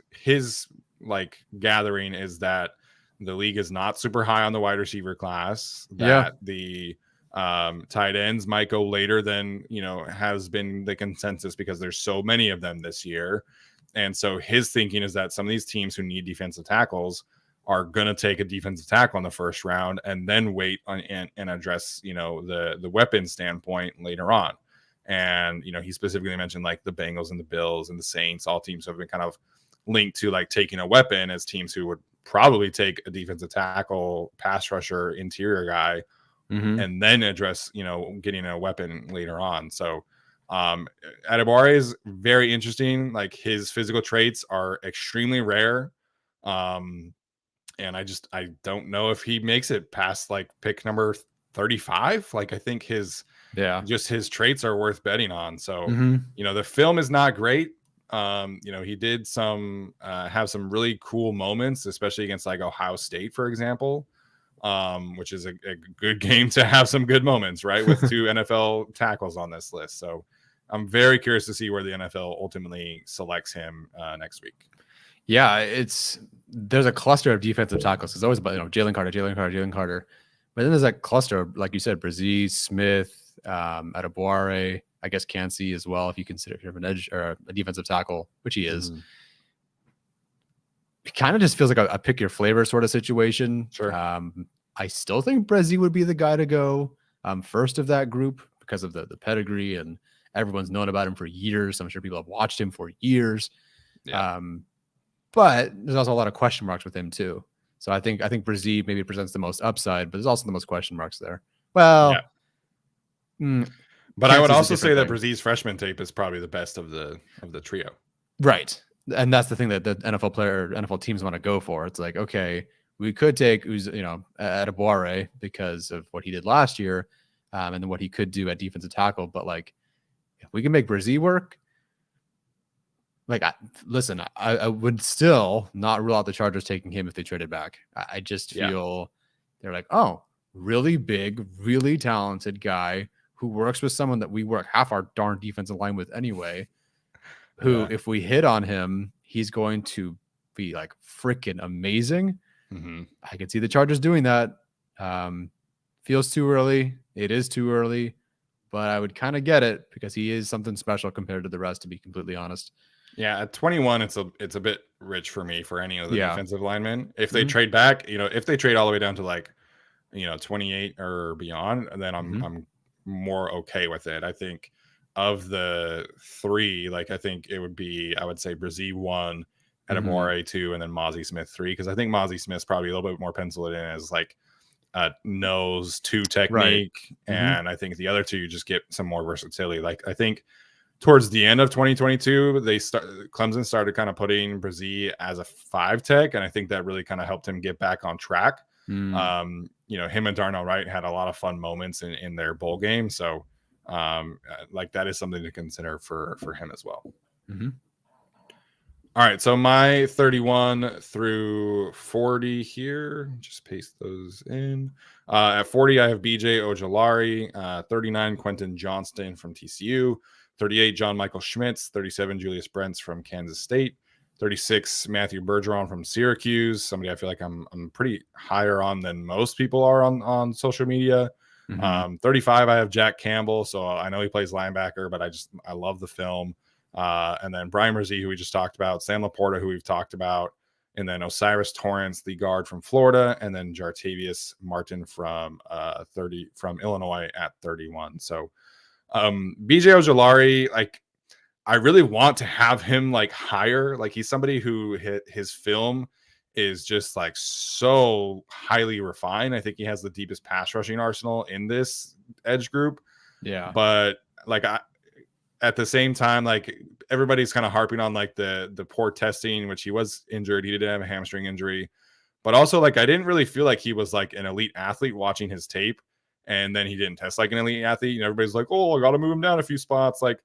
Speaker 1: like gathering is that the league is not super high on the wide receiver class, that the tight ends might go later than has been the consensus because there's so many of them this year. And so his thinking is that some of these teams who need defensive tackles are going to take a defensive tackle in the first round and then wait on and address the weapon standpoint later on. And, he specifically mentioned like the Bengals and the Bills and the Saints, all teams have been kind of linked to like taking a weapon as teams who would probably take a defensive tackle, pass rusher, interior guy, and then address, getting a weapon later on. So Adebawore is very interesting. Like his physical traits are extremely rare. And I don't know if he makes it past like pick number 35. Like I think his traits are worth betting on. So, the film is not great. He did have some really cool moments, especially against like Ohio State, for example, which is a good game to have some good moments, right? With 2 NFL tackles on this list. So I'm very curious to see where the NFL ultimately selects him next week.
Speaker 2: Yeah, there's a cluster of defensive tackles. It's always about Jalen Carter. But then there's that cluster, like you said, Brzee, Smith, Adebawore, I guess Cansey as well, if you consider him an edge or a defensive tackle, which he is. It kind of just feels like a pick your flavor sort of situation.
Speaker 1: Sure.
Speaker 2: I still think Brzee would be the guy to go first of that group because of the pedigree, and everyone's known about him for years. I'm sure people have watched him for years. Yeah. But there's also a lot of question marks with him too. So I think Brzee maybe presents the most upside, but there's also the most question marks there. Well,
Speaker 1: but I would also say that Brzee's freshman tape is probably the best of the trio.
Speaker 2: Right. And that's the thing that the NFL teams want to go for. It's like, okay, we could take Adebawore because of what he did last year, and then what he could do at defensive tackle. But like, if we can make Brzee work, like, I would still not rule out the Chargers taking him if they traded back. I just feel they're like, oh, really big, really talented guy who works with someone that we work half our darn defensive line with anyway, who, if we hit on him, he's going to be like freaking amazing. I could see the Chargers doing that. Feels too early. It is too early, but I would kind of get it because he is something special compared to the rest, to be completely honest.
Speaker 1: Yeah, at 21, it's a bit rich for me for any of the defensive linemen. If they trade back, if they trade all the way down to like, 28 or beyond, then I'm more okay with it. I think of the 3, like I think it would be, I would say Brzee 1, Adebawore 2, and then Mozzie Smith 3, because I think Mozzie Smith's probably a little bit more penciled in as like nose 2 technique, and I think the other 2 you just get some more versatility. Like I think towards the end of 2022, Clemson started kind of putting Brzee as a 5 tech, and I think that really kind of helped him get back on track. Him and Darnell Wright had a lot of fun moments in their bowl game, so like that is something to consider for him as well. All right, so my 31 through 40 here, just paste those in. At 40, I have BJ Ojolari, 39, Quentin Johnston from TCU, 38, John Michael Schmitz, 37, Julius Brents from Kansas State, 36, Matthew Bergeron from Syracuse, somebody I feel like I'm pretty higher on than most people are on social media. 35, I have Jack Campbell, so I know he plays linebacker, but I love the film. And then Brian Mersey, who we just talked about, Sam Laporta, who we've talked about, and then Osiris Torrance, the guard from Florida, and then Jartavius Martin from Illinois at 31. So BJ Ojulari, like, I really want to have him like higher. Like, he's somebody who his film is just like so highly refined. I think he has the deepest pass rushing arsenal in this edge group.
Speaker 2: Yeah.
Speaker 1: But like, at the same time, like, everybody's kind of harping on like the poor testing, which he was injured. He did have a hamstring injury, but also like, I didn't really feel like he was like an elite athlete watching his tape. And then he didn't test like an elite athlete. You know, everybody's like, oh, I got to move him down a few spots. Like,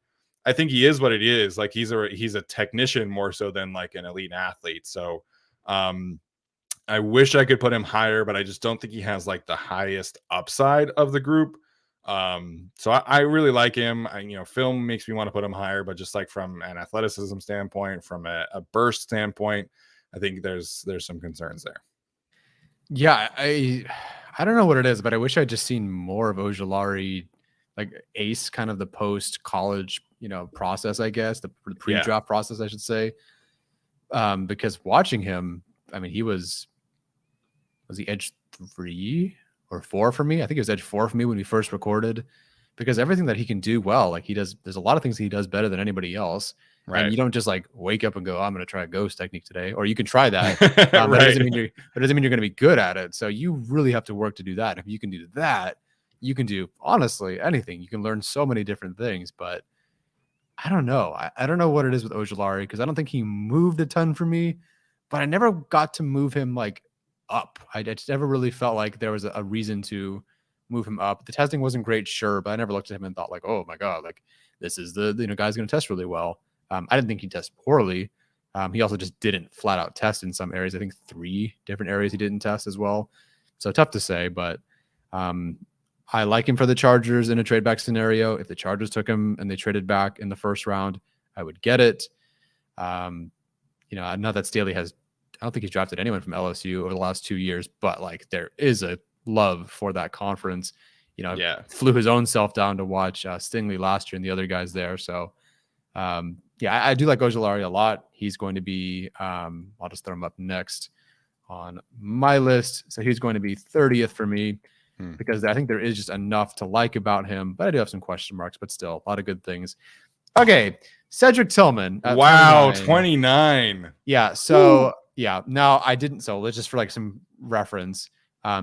Speaker 1: I think he is what it is. Like, he's a technician more so than like an elite athlete. So I wish I could put him higher, but I just don't think he has like the highest upside of the group. So I really like him. Film makes me want to put him higher, but just like from an athleticism standpoint, from a burst standpoint, I think there's some concerns there.
Speaker 2: Yeah, I don't know what it is, but I wish I'd just seen more of Ojulari, like ace kind of the post college, process, I guess, the pre-draft process, I should say. Because watching him, I mean, was he edge 3 or 4 for me? I think it was edge 4 for me when we first recorded, because everything that he can do well, like there's a lot of things he does better than anybody else. Right. And you don't just like wake up and go, I'm going to try a ghost technique today, or you can try that. Right. But it doesn't mean you're going to be good at it. So you really have to work to do that. And if you can do that, you can do honestly anything. You can learn so many different things, but I don't know. I don't know what it is with Ojulari, because I don't think he moved a ton for me, but I never got to move him like up. I just never really felt like there was a reason to move him up. The testing wasn't great, sure, but I never looked at him and thought like, oh my God, like this is the guy's going to test really well. I didn't think he'd test poorly. He also just didn't flat out test in some areas. I think 3 different areas he didn't test as well. So tough to say, but I like him for the Chargers in a trade back scenario. If the Chargers took him and they traded back in the first round, I would get it. I know that Staley I don't think he's drafted anyone from LSU over the last 2 years, but like there is a love for that conference. Flew his own self down to watch Stingley last year and the other guys there. So I do like Ojulari a lot. He's going to be, I'll just throw him up next on my list. So he's going to be 30th for me, because I think there is just enough to like about him, but I do have some question marks, but still a lot of good things. Okay. Cedric Tillman.
Speaker 1: Wow. 29.
Speaker 2: Yeah. So no, I didn't. So let's just for like some reference.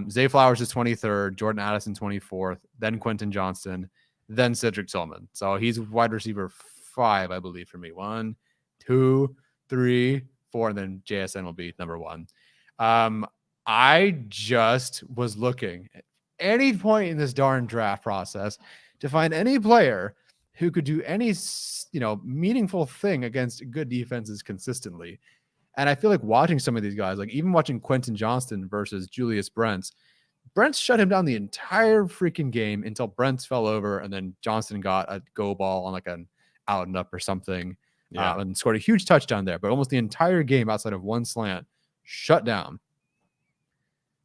Speaker 2: Zay Flowers is 23rd, Jordan Addison 24th, then Quentin Johnston, then Cedric Tillman. So he's wide receiver 5, I believe, for me. 1, 2, 3, 4, and then JSN will be number 1. I just was looking at any point in this darn draft process to find any player who could do any, meaningful thing against good defenses consistently. And I feel like watching some of these guys, like even watching Quentin Johnston versus Julius Brents shut him down the entire freaking game until Brents fell over, and then Johnston got a go ball on like an out and up or something, and scored a huge touchdown there. But almost the entire game, outside of one slant, shut down.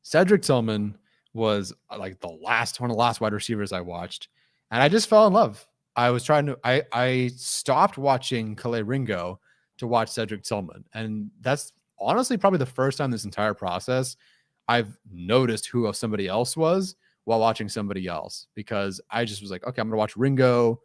Speaker 2: Cedric Tillman was like one of the last wide receivers I watched, and I just fell in love. I stopped watching Calais Ringo to watch Cedric Tillman, and that's honestly probably the first time this entire process I've noticed who somebody else was while watching somebody else, because I just was like, okay, I'm gonna watch Ringo.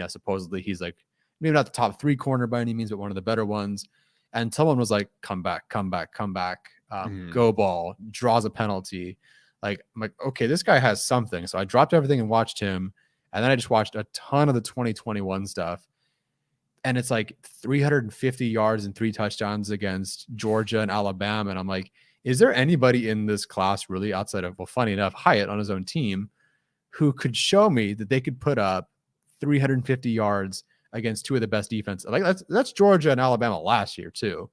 Speaker 2: Supposedly he's like maybe not the top 3 corner by any means, but one of the better ones. And Tillman was like, come back, go ball, draws a penalty. Like, I'm like, okay, this guy has something. So I dropped everything and watched him. And then I just watched a ton of the 2021 stuff. And it's like 350 yards and 3 touchdowns against Georgia and Alabama. And I'm like, is there anybody in this class really outside of, well, funny enough, Hyatt on his own team, who could show me that they could put up 350 yards against 2 of the best defenses? Like that's Georgia and Alabama last year too.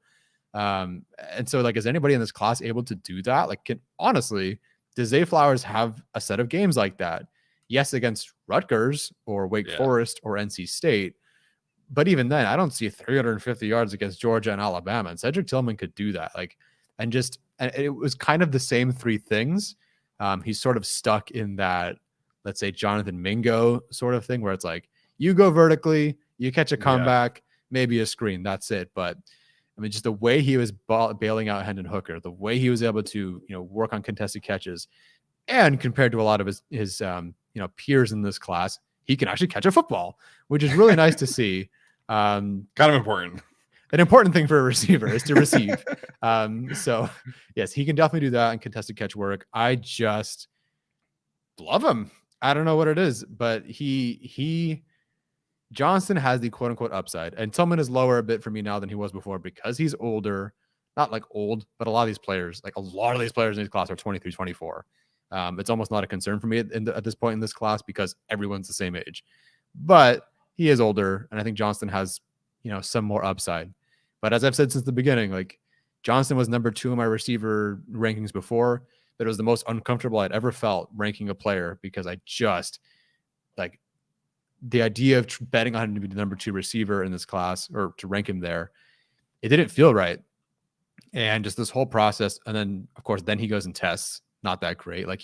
Speaker 2: And so like, is anybody in this class able to do that? Like, honestly, does Zay Flowers have a set of games like that? Yes, against Rutgers or Wake Forest or NC State. But even then, I don't see 350 yards against Georgia and Alabama. And Cedric Tillman could do that. Like, and it was kind of the same 3 things. He's sort of stuck in that, let's say, Jonathan Mingo sort of thing, where it's like, you go vertically, you catch a comeback, maybe a screen. That's it. But I mean, just the way he was bailing out Hendon Hooker, the way he was able to, work on contested catches, and compared to a lot of his peers in this class, he can actually catch a football, which is really nice to see.
Speaker 1: Kind of important.
Speaker 2: An important thing for a receiver is to receive. So yes, he can definitely do that in contested catch work. I just love him. I don't know what it is, but Johnston has the quote unquote upside, and Tillman is lower a bit for me now than he was before because he's older. Not like old, but a lot of these players in this class are 23, 24. It's almost not a concern for me at this point in this class because everyone's the same age. But he is older, and I think Johnston has, some more upside. But as I've said since the beginning, like Johnston was number 2 in my receiver rankings before, but it was the most uncomfortable I'd ever felt ranking a player because I just like the idea of betting on him to be the number 2 receiver in this class or to rank him there. It didn't feel right. And just this whole process. And then of course, then he goes and tests. Not that great. Like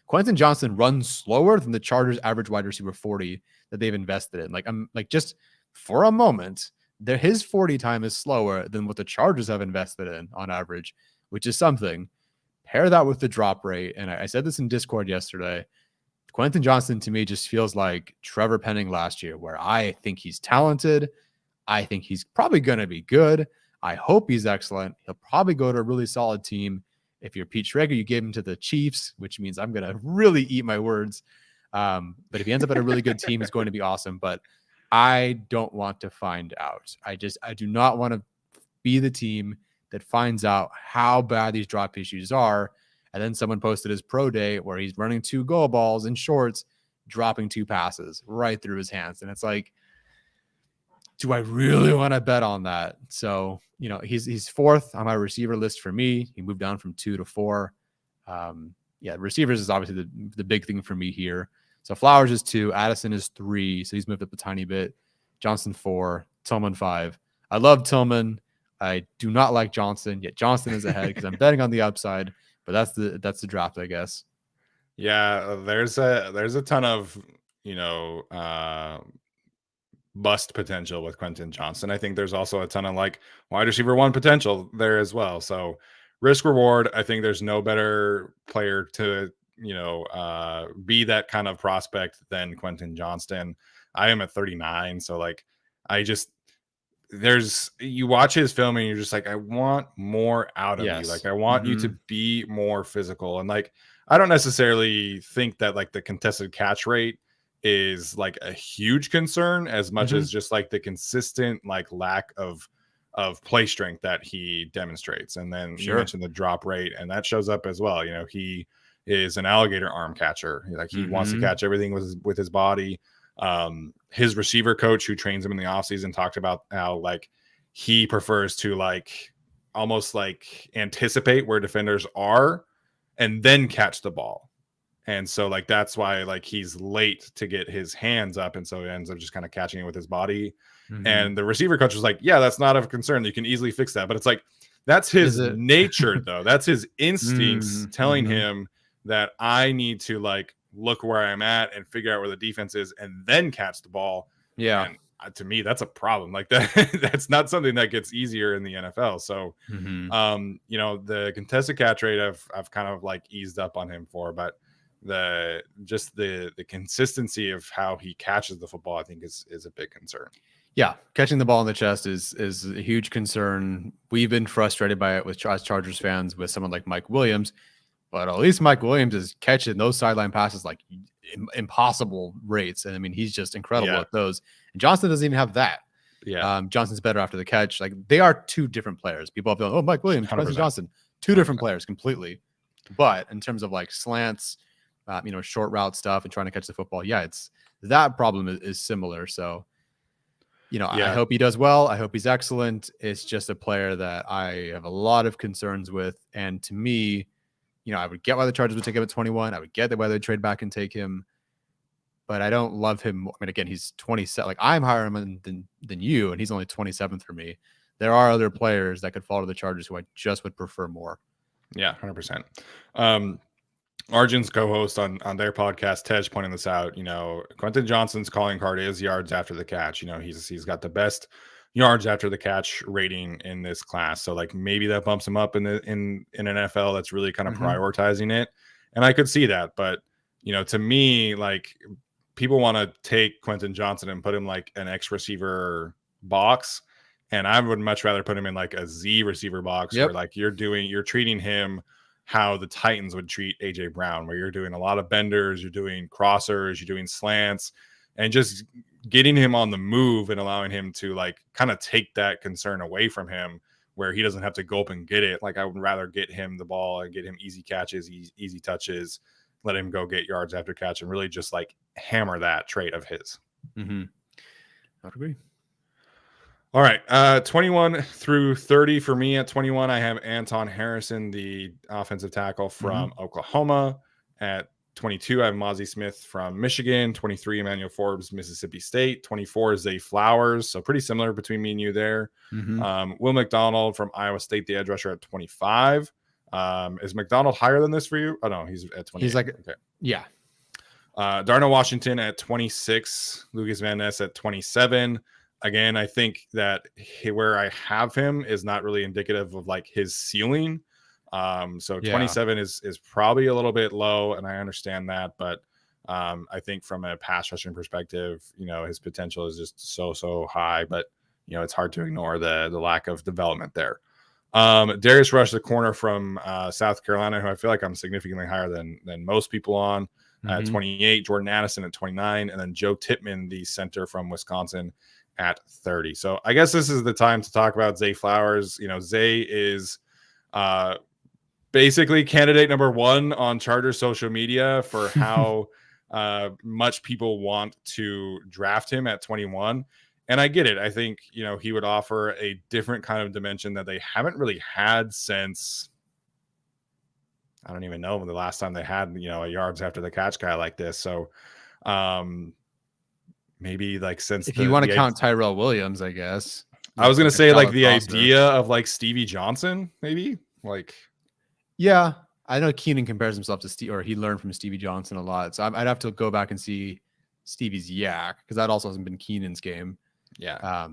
Speaker 2: Quentin Johnston runs slower than the Chargers average wide receiver 40 that they've invested in. Like I'm like, just for a moment, his 40 time is slower than what the Chargers have invested in on average, which is something. Pair that with the drop rate. And I said this in Discord yesterday. Quentin Johnston to me just feels like Trevor Penning last year, where I think he's talented. I think he's probably going to be good. I hope he's excellent. He'll probably go to a really solid team. If you're Pete Schrager, you gave him to the Chiefs, which means I'm going to really eat my words. But if he ends up at a really good team, it's going to be awesome. But I don't want to find out. I do not want to be the team that finds out how bad these drop issues are. And then someone posted his pro day where he's running 2 goal balls in shorts, dropping 2 passes right through his hands. And it's like, do I really want to bet on that? So, he's 4th on my receiver list for me. He moved down from 2 to 4. Receivers is obviously the big thing for me here. So Flowers is 2, Addison is 3. So he's moved up a tiny bit. Johnston 4, Tillman 5. I love Tillman. I do not like Johnston, yet Johnston is ahead because I'm betting on the upside. But that's the draft, I guess.
Speaker 1: Yeah, there's a ton of bust potential with Quentin Johnston. I think there's also a ton of like wide receiver 1 potential there as well. So risk reward, I think there's no better player to be that kind of prospect than Quentin Johnston. I am at 39, so like you watch his film and you're just like, I want more out of you. Like I want you to be more physical. And like I don't necessarily think that like the contested catch rate is like a huge concern as much as just like the consistent like lack of play strength that he demonstrates. And then you mentioned the drop rate, and that shows up as well. He is an alligator arm catcher. Like he wants to catch everything with his body. His receiver coach who trains him in the offseason talked about how like he prefers to like almost like anticipate where defenders are and then catch the ball. And so like that's why like he's late to get his hands up, and so he ends up just kind of catching it with his body. And the receiver coach was like, yeah, that's not a concern, you can easily fix that. But it's like that's his nature though. That's his instincts telling him that I need to like look where I'm at and figure out where the defense is and then catch the ball. And to me, that's a problem. Like that's not something that gets easier in the NFL. So the contested catch rate I've kind of like eased up on him for, but the consistency of how he catches the football, I think is a big concern.
Speaker 2: Yeah, catching the ball in the chest is a huge concern. We've been frustrated by it with as Chargers fans with someone like Mike Williams, but at least Mike Williams is catching those sideline passes like impossible rates, and I mean he's just incredible at those. And Johnston doesn't even have that. Johnston's better after the catch. Like they are 2 different players. People have been, oh, Mike Williams, Quentin Johnston, 2 different players completely. But in terms of like slants, short route stuff and trying to catch the football, it's that problem is similar. So, I hope he does well. I hope he's excellent. It's just a player that I have a lot of concerns with. And to me, I would get why the Chargers would take him at 21. I would get why they trade back and take him. But I don't love him. I mean, again, he's 27. Like I'm higher than you, and he's only 27th for me. There are other players that could fall to the Chargers who I just would prefer more.
Speaker 1: Yeah, 100%. Arjun's co-host on their podcast, Tej, pointing this out. Quentin Johnston's calling card is yards after the catch. He's got the best yards after the catch rating in this class. So like maybe that bumps him up in NFL that's really kind of prioritizing it. And I could see that, but to me, like people want to take Quentin Johnson and put him like an X receiver box. And I would much rather put him in like a Z receiver box where like you're treating him how the Titans would treat AJ Brown, where you're doing a lot of benders, you're doing crossers, you're doing slants, and just getting him on the move and allowing him to like kind of take that concern away from him where he doesn't have to go up and get it. Like I would rather get him the ball and get him easy catches, easy touches, let him go get yards after catch and really just like hammer that trait of his.
Speaker 2: I would agree.
Speaker 1: All right. 21 through 30 for me. At 21, I have Anton Harrison, the offensive tackle from Oklahoma. At 22, I have Mozzie Smith from Michigan. 23, Emmanuel Forbes, Mississippi State. 24 is Zay Flowers. So pretty similar between me and you there. Will McDonald from Iowa State, the edge rusher at 25. Is McDonald higher than this for you? Oh, no, he's at 20.
Speaker 2: He's like, okay. Yeah.
Speaker 1: Darnell Washington at 26. Lucas Van Ness at 27. Again, I think that where I have him is not really indicative of like his ceiling. So 27 is probably a little bit low, and I understand that, but I think from a pass rushing perspective, his potential is just so high, but it's hard to ignore the lack of development there. Darius Rush, the corner from South Carolina, who I feel like I'm significantly higher than most people on, at 28, Jordan Addison at 29, and then Joe Tippmann, the center from Wisconsin, at 30. So I guess this is the time to talk about Zay Flowers. Zay is basically candidate number one on Chargers social media for how much people want to draft him at 21. And I get it. I think, he would offer a different kind of dimension that they haven't really had since, I don't even know the last time they had, a yards after the catch guy like this. So, maybe like since
Speaker 2: if you want to count Tyrell Williams, I guess.
Speaker 1: I was gonna say like the idea of like Stevie Johnson, maybe like.
Speaker 2: Yeah, I know Keenan compares himself to Steve, or he learned from Stevie Johnson a lot. So I'd have to go back and see Stevie's yak because that also hasn't been Keenan's game.
Speaker 1: Yeah.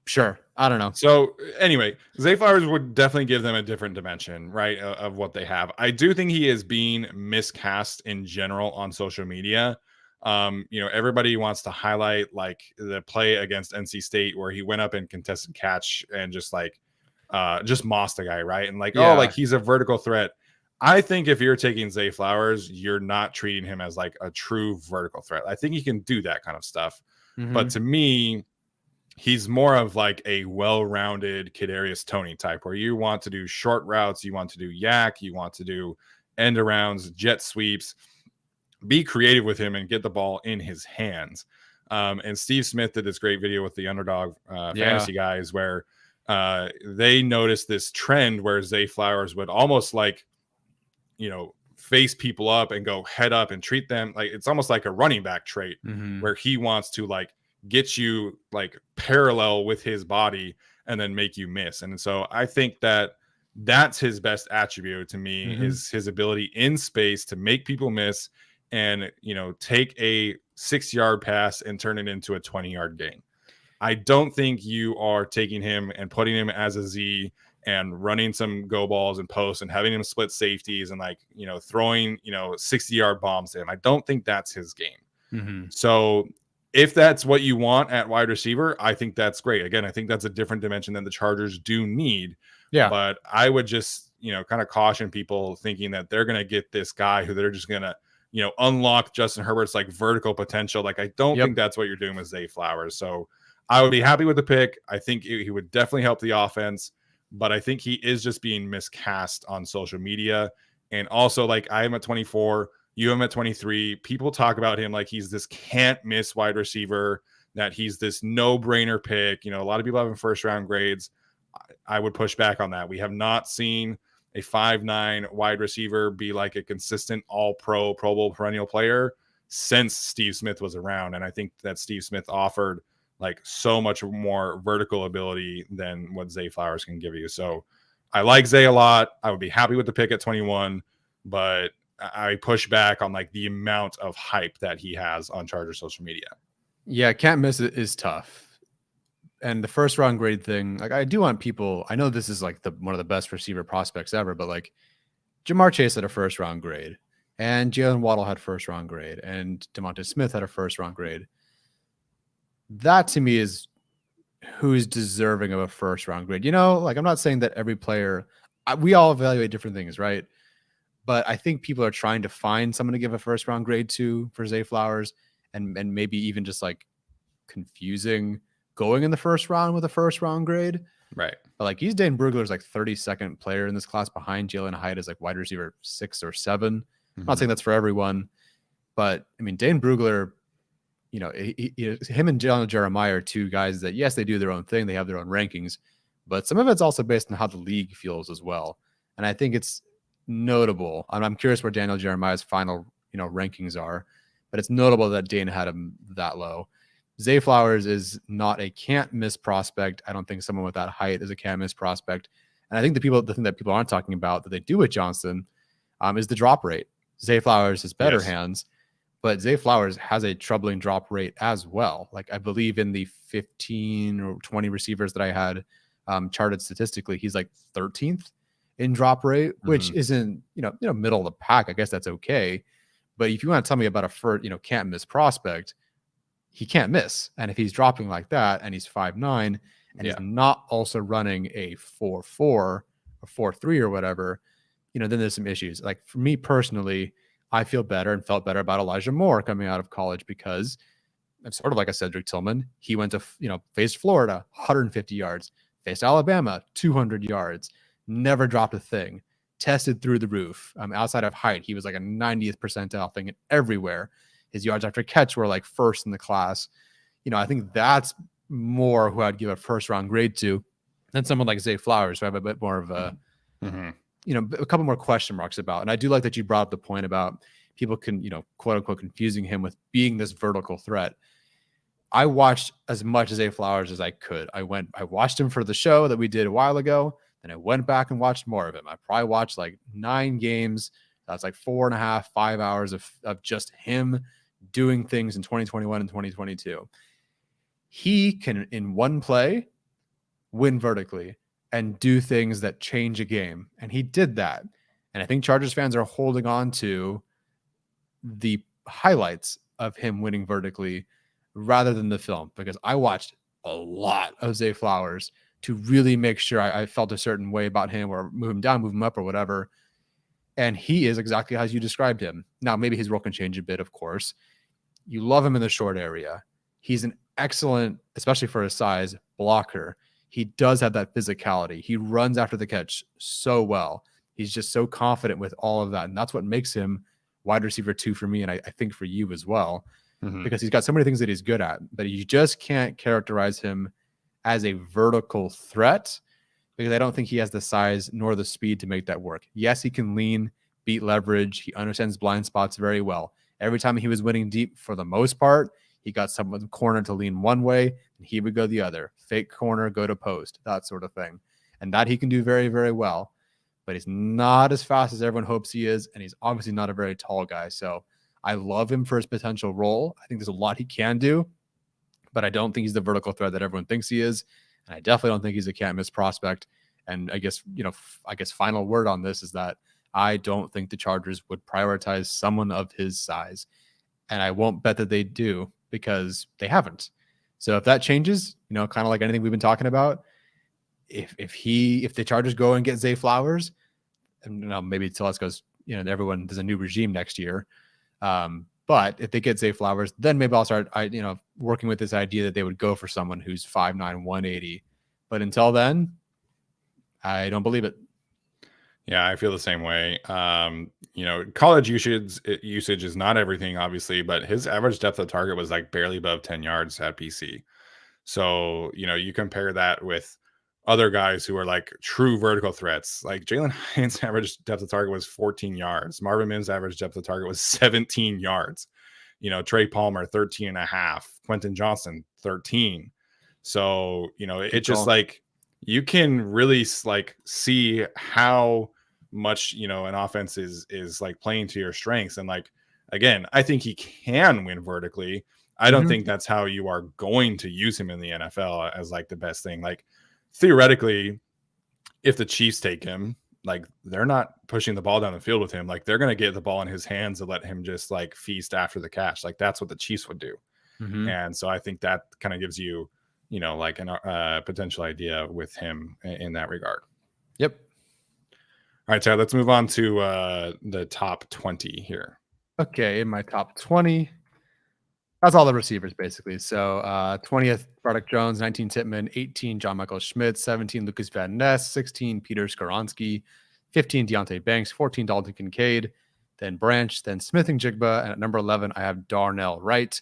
Speaker 2: Sure. I don't know.
Speaker 1: So anyway, Zay Flowers would definitely give them a different dimension, right, of what they have. I do think he is being miscast in general on social media. Everybody wants to highlight like the play against NC State where he went up and contested catch and just mossed a guy, right? And like, oh, like he's a vertical threat. I think if you're taking Zay Flowers, you're not treating him as like a true vertical threat. I think he can do that kind of stuff. But to me, he's more of like a well-rounded Kadarius Toney type where you want to do short routes, you want to do yak, you want to do end arounds, jet sweeps. Be creative with him and get the ball in his hands. And Steve Smith did this great video with the Underdog Fantasy guys where they noticed this trend where Zay Flowers would almost like, face people up and go head up and treat them like it's almost like a running back trait where he wants to like get you like parallel with his body and then make you miss. And so I think that that's his best attribute to me is his ability in space to make people miss and, take a 6-yard pass and turn it into a 20-yard gain. I don't think you are taking him and putting him as a Z and running some go balls and posts and having him split safeties and like, throwing, 60-yard bombs to him. I don't think that's his game. So if that's what you want at wide receiver, I think that's great. Again, I think that's a different dimension than the Chargers do need. Yeah. But I would just, kind of caution people thinking that they're going to get this guy who they're just going to, unlock Justin Herbert's like vertical potential. Like, I don't think that's what you're doing with Zay Flowers. So I would be happy with the pick. I think he would definitely help the offense, but I think he is just being miscast on social media. And also, like, I am at 24, you am at 23. People talk about him like he's this can't miss wide receiver, that he's this no-brainer pick. A lot of people have him first round grades. I would push back on that. We have not seen a 5'9" wide receiver be like a consistent all-pro, Pro Bowl perennial player since Steve Smith was around. And I think that Steve Smith offered like so much more vertical ability than what Zay Flowers can give you. So I like Zay a lot. I would be happy with the pick at 21, but I push back on like the amount of hype that he has on Charger social media.
Speaker 2: Yeah, can't miss it is tough. And the first round grade thing, like I do want people, I know this is like one of the best receiver prospects ever, but like Jamar Chase had a first round grade, and Jalen Waddle had first round grade, and DeMonte Smith had a first round grade. That to me is who's deserving of a first round grade. You know, like I'm not saying that every player, we all evaluate different things, right? But I think people are trying to find someone to give a first round grade to for Zay Flowers, and maybe even just like confusing going in the first round with a first round grade.
Speaker 1: Right.
Speaker 2: But like he's Dane Brugler's like 32nd player in this class behind Jalen Hyatt as like wide receiver 6 or 7. I'm not saying that's for everyone, but I mean, Dane Brugler, you know, him and Jalen Jeremiah are two guys that, yes, they do their own thing. They have their own rankings, but some of it's also based on how the league feels as well. And I think it's notable. I'm curious where Daniel Jeremiah's final, rankings are, but it's notable that Dane had him that low. Zay Flowers is not a can't miss prospect. I don't think someone with that height is a can't miss prospect. And I think the thing that people aren't talking about that they do with Johnston is the drop rate. Zay Flowers has better hands, but Zay Flowers has a troubling drop rate as well. Like I believe in the 15 or 20 receivers that I had charted statistically, he's like 13th in drop rate, which isn't, middle of the pack. I guess that's okay. But if you want to tell me about a first, can't miss prospect, he can't miss. And if he's dropping like that and he's 5'9", and he's not also running a 4.4 or 4.3 or whatever, then there's some issues. Like for me personally, I feel better and felt better about Elijah Moore coming out of college because I'm sort of like a Cedric Tillman. He went to, faced Florida, 150 yards, faced Alabama, 200 yards, never dropped a thing, tested through the roof. Outside of height, he was like a 90th percentile thing everywhere. His yards after catch were like first in the class. I think that's more who I'd give a first round grade to than someone like Zay Flowers, who I have a bit more of a, a couple more question marks about. And I do like that you brought up the point about people can, quote unquote, confusing him with being this vertical threat. I watched as much of Zay Flowers as I could. I watched him for the show that we did a while ago. Then I went back and watched more of him. I probably watched like 9 games. That's like 4.5, 5 hours of just him doing things in 2021 and 2022. He can, in one play, win vertically and do things that change a game. And he did that. And I think Chargers fans are holding on to the highlights of him winning vertically rather than the film, because I watched a lot of Zay Flowers to really make sure I felt a certain way about him, or move him down, move him up, or whatever. And he is exactly as you described him. Now, maybe his role can change a bit, of course. You love him in the short area. He's an excellent, especially for his size, blocker. He does have that physicality. He runs after the catch so well. He's just so confident with all of that. And that's what makes him wide receiver 2 for me. And I think for you as well, because he's got so many things that he's good at, but you just can't characterize him as a vertical threat, because I don't think he has the size nor the speed to make that work. Yes, he can lean, beat leverage. He understands blind spots very well. Every time he was winning deep, for the most part, he got someone corner to lean one way and he would go the other. Fake corner, go to post, that sort of thing. And that he can do very, very well. But he's not as fast as everyone hopes he is. And he's obviously not a very tall guy. So I love him for his potential role. I think there's a lot he can do, but I don't think he's the vertical threat that everyone thinks he is. And I definitely don't think he's a can't miss prospect. And I guess, final word on this is that I don't think the Chargers would prioritize someone of his size. And I won't bet that they do, because they haven't. So if that changes, kind of like anything we've been talking about, if the Chargers go and get Zay Flowers, and maybe Telesco's, everyone, there's a new regime next year. But if they get Zay Flowers, then maybe I'll start, working with this idea that they would go for someone who's 5'9", 180. But until then, I don't believe it.
Speaker 1: Yeah, I feel the same way. College usage is not everything, obviously, but his average depth of target was like barely above 10 yards at PC. So, you compare that with other guys who are like true vertical threats. Like Jalen Hyatt's average depth of target was 14 yards. Marvin Mims' average depth of target was 17 yards. Trey Palmer, 13.5. Quentin Johnson, 13. So, it's just like, you can really like see how much, an offense is like playing to your strengths. And like, again, I think he can win vertically. I don't think that's how you are going to use him in the NFL as like the best thing. Like theoretically, if the Chiefs take him, like they're not pushing the ball down the field with him. Like they're going to get the ball in his hands and let him just like feast after the catch. Like that's what the Chiefs would do. And so I think that kind of gives you, like a potential idea with him in that regard.
Speaker 2: Yep.
Speaker 1: All right, Chad, let's move on to the top 20 here.
Speaker 2: Okay, in my top 20, that's all the receivers basically. So 20th, Broderick Jones, 19, Tippmann, 18, John Michael Schmidt, 17, Lucas Van Ness, 16, Peter Skoronski, 15, Deontay Banks, 14, Dalton Kincaid, then Branch, then Smith and Jigba, and at number 11, I have Darnell Wright.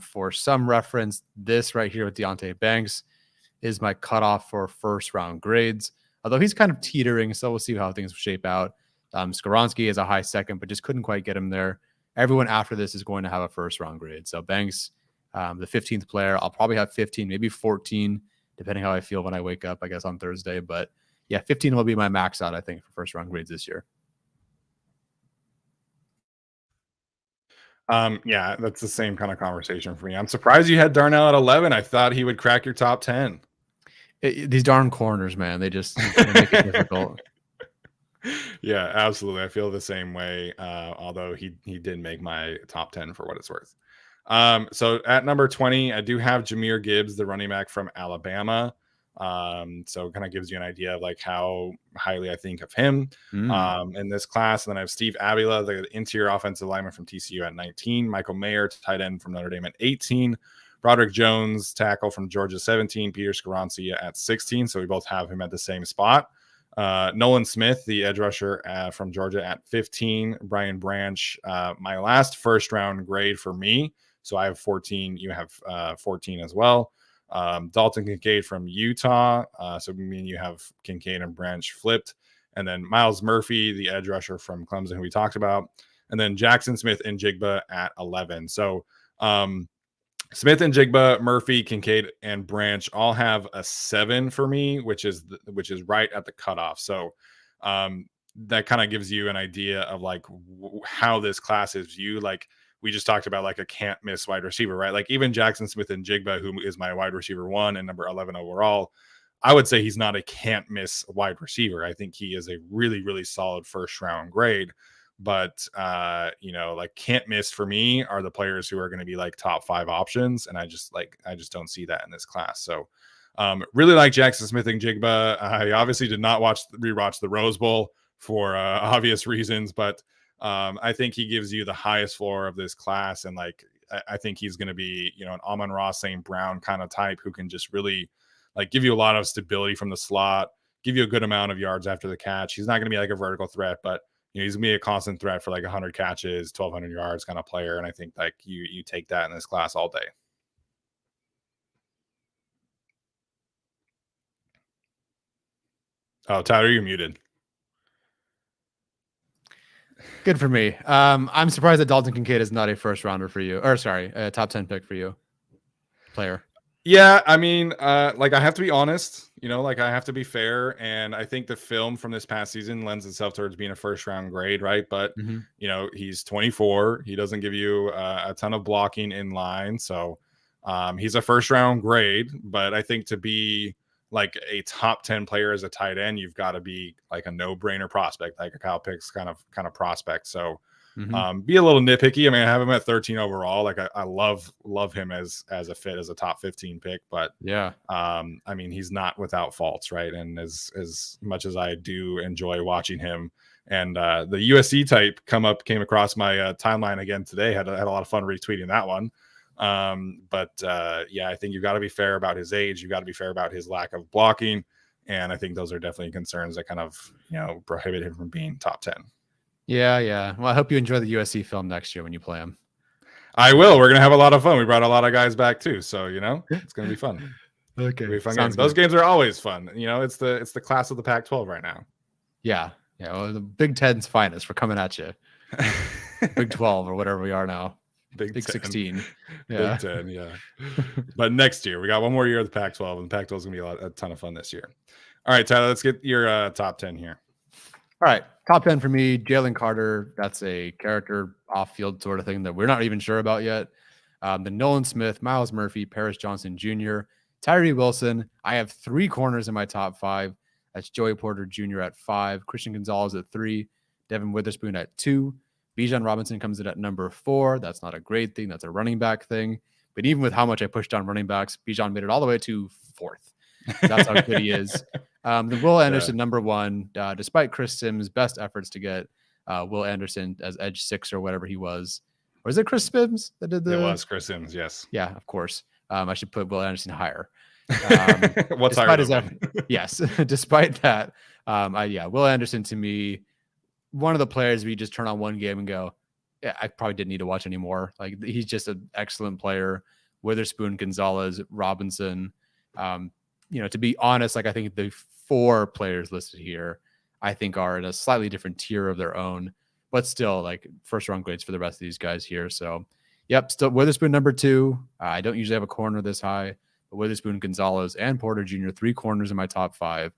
Speaker 2: For some reference, this right here with Deontay Banks is my cutoff for first round grades, although he's kind of teetering, so we'll see how things shape out. Skoronski is a high second, but just couldn't quite get him there. Everyone after this is going to have a first round grade. So Banks, the 15th player, I'll probably have 15, maybe 14, depending how I feel when I wake up, I guess, on Thursday. But yeah, 15 will be my max out, I think, for first round grades this year.
Speaker 1: Yeah, that's the same kind of conversation for me. I'm surprised you had Darnell at 11. I thought he would crack your top 10.
Speaker 2: These darn corners, man, they just make it difficult.
Speaker 1: Yeah, absolutely. I feel the same way. Although he did make my top 10 for what it's worth. So at number 20, I do have Jahmyr Gibbs, the running back from Alabama. So kind of gives you an idea of like how highly I think of him in this class. And then I have Steve Avila, the interior offensive lineman from TCU at 19, Michael Mayer, tight end from Notre Dame at 18, Broderick Jones, tackle from Georgia 17, Peter Skoronski at 16. So we both have him at the same spot. Nolan Smith, the edge rusher from Georgia at 15, Brian Branch, my last first round grade for me. So I have 14, you have 14 as well. Dalton Kincaid from Utah. So me and you have Kincaid and Branch flipped. And then Miles Murphy, the edge rusher from Clemson, who we talked about. And then Jackson Smith and Jigba at 11. So Smith and Jigba, Murphy, Kincaid, and Branch all have a 7 for me, which is right at the cutoff. So that kind of gives you an idea of like how this class is viewed. Like we just talked about, like a can't miss wide receiver, right? Like even Jackson Smith and Jigba, who is my wide receiver 1 and number 11 overall, I would say he's not a can't miss wide receiver. I think he is a really, really solid first round grade. But like can't miss for me are the players who are going to be like top 5 options, and I just don't see that in this class. So really like Jackson Smith and Jigba. I obviously did not rewatch the Rose Bowl for obvious reasons, but I think he gives you the highest floor of this class, and like I think he's going to be an Amon-Ra St. Brown kind of type who can just really like give you a lot of stability from the slot, give you a good amount of yards after the catch. He's not going to be like a vertical threat, but he's gonna be a constant threat for like 100 catches, 1,200 yards kind of player. And I think like you take that in this class all day. Oh, Tyler, you're muted.
Speaker 2: Good for me. I'm surprised that Dalton Kincaid is not a first rounder for you, or sorry, a top 10 pick for you, player.
Speaker 1: Yeah, I mean, like I have to be honest, like I have to be fair, and I think the film from this past season lends itself towards being a first round grade, right? But he's 24, he doesn't give you a ton of blocking in line, so he's a first round grade. But I think to be like a top 10 player as a tight end, you've got to be like a no brainer prospect, like a Kyle Pitts kind of prospect. So. Be a little nitpicky. I mean, I have him at 13 overall. Like I love him as a fit, as a top 15 pick, but
Speaker 2: yeah.
Speaker 1: I mean, he's not without faults, right? And as much as I do enjoy watching him, and the USC type came across my timeline again today. Had a lot of fun retweeting that one. But yeah, I think you've got to be fair about his age. You've got to be fair about his lack of blocking. And I think those are definitely concerns that kind of, prohibit him from being top 10.
Speaker 2: Yeah. Well, I hope you enjoy the USC film next year when you play them.
Speaker 1: I will. We're gonna have a lot of fun. We brought a lot of guys back too, so it's gonna be fun.
Speaker 2: Okay,
Speaker 1: be fun games. Those games are always fun. It's the class of the Pac-12 right now.
Speaker 2: Yeah. Well, the Big Ten's finest. We're coming at you. Big 12 or whatever we are now. Big 16.
Speaker 1: Yeah. Big 10. Yeah. But next year we got one more year of the Pac-12, and the Pac-12 is gonna be a ton of fun this year. All right, Tyler, let's get your top 10 here.
Speaker 2: All right, top 10 for me, Jalen Carter. That's a character off-field sort of thing that we're not even sure about yet. Then Nolan Smith, Miles Murphy, Paris Johnson Jr., Tyree Wilson. I have 3 corners in my top 5. That's Joey Porter Jr. at 5, Christian Gonzalez at 3, Devin Witherspoon at 2. Bijan Robinson comes in at number 4. That's not a great thing. That's a running back thing. But even with how much I pushed on running backs, Bijan made it all the way to 4th. That's how good he is. Then Will Anderson, number 1, despite Chris Sims' best efforts to get Will Anderson as edge 6 or whatever he was. Or is it Chris Sims that did the?
Speaker 1: It was Chris Sims, yes.
Speaker 2: Yeah, of course. I should put Will Anderson higher.
Speaker 1: What's higher than
Speaker 2: yes, despite that, Will Anderson to me, one of the players we just turn on one game and go, yeah, I probably didn't need to watch anymore. Like, he's just an excellent player. Witherspoon, Gonzalez, Robinson. To be honest, like, I think the 4 players listed here, I think are in a slightly different tier of their own, but still like first round grades for the rest of these guys here. So, yep, still Witherspoon number 2. I don't usually have a corner this high, but Witherspoon, Gonzalez, and Porter Jr., 3 corners in my top 5.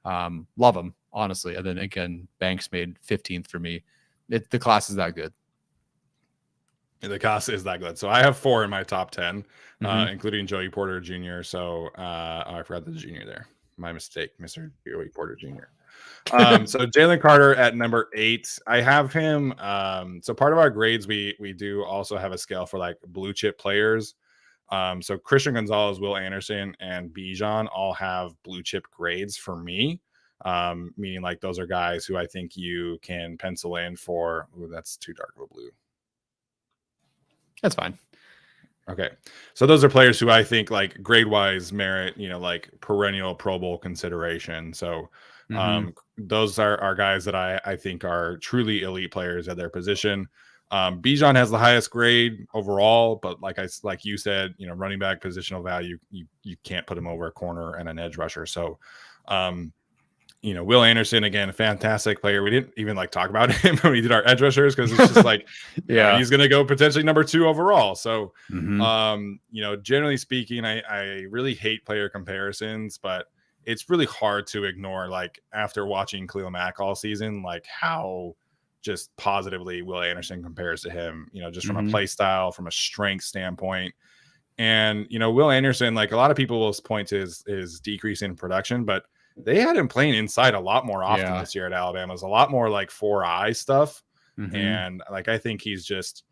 Speaker 2: Love them, honestly. And then again, Banks made 15th for me. The class is that good.
Speaker 1: The class is that good. So I have 4 in my top 10, including Joey Porter Jr. So I forgot the junior there. My mistake, Mr. Joey Porter Jr. So Jalen Carter at number 8. I have him. So part of our grades, we do also have a scale for like blue chip players. So Christian Gonzalez, Will Anderson, and Bijan all have blue chip grades for me. Meaning like those are guys who I think you can pencil in for. Ooh, that's too dark of a blue.
Speaker 2: That's fine.
Speaker 1: Okay. So those are players who I think like grade wise merit, like perennial Pro Bowl consideration. So those are guys that I think are truly elite players at their position. Bijan has the highest grade overall, but like you said, running back positional value, you can't put him over a corner and an edge rusher. So Will Anderson, again, a fantastic player. We didn't even talk about him when we did our edge rushers because it's just like, he's going to go potentially number 2 overall. So, generally speaking, I really hate player comparisons, but it's really hard to ignore, after watching Khalil Mack all season, how just positively Will Anderson compares to him, just from a play style, from a strength standpoint. And, Will Anderson, a lot of people will point to his decrease in production, but they had him playing inside a lot more often this year at Alabama. It's a lot more 4-eye stuff. And I think he's just,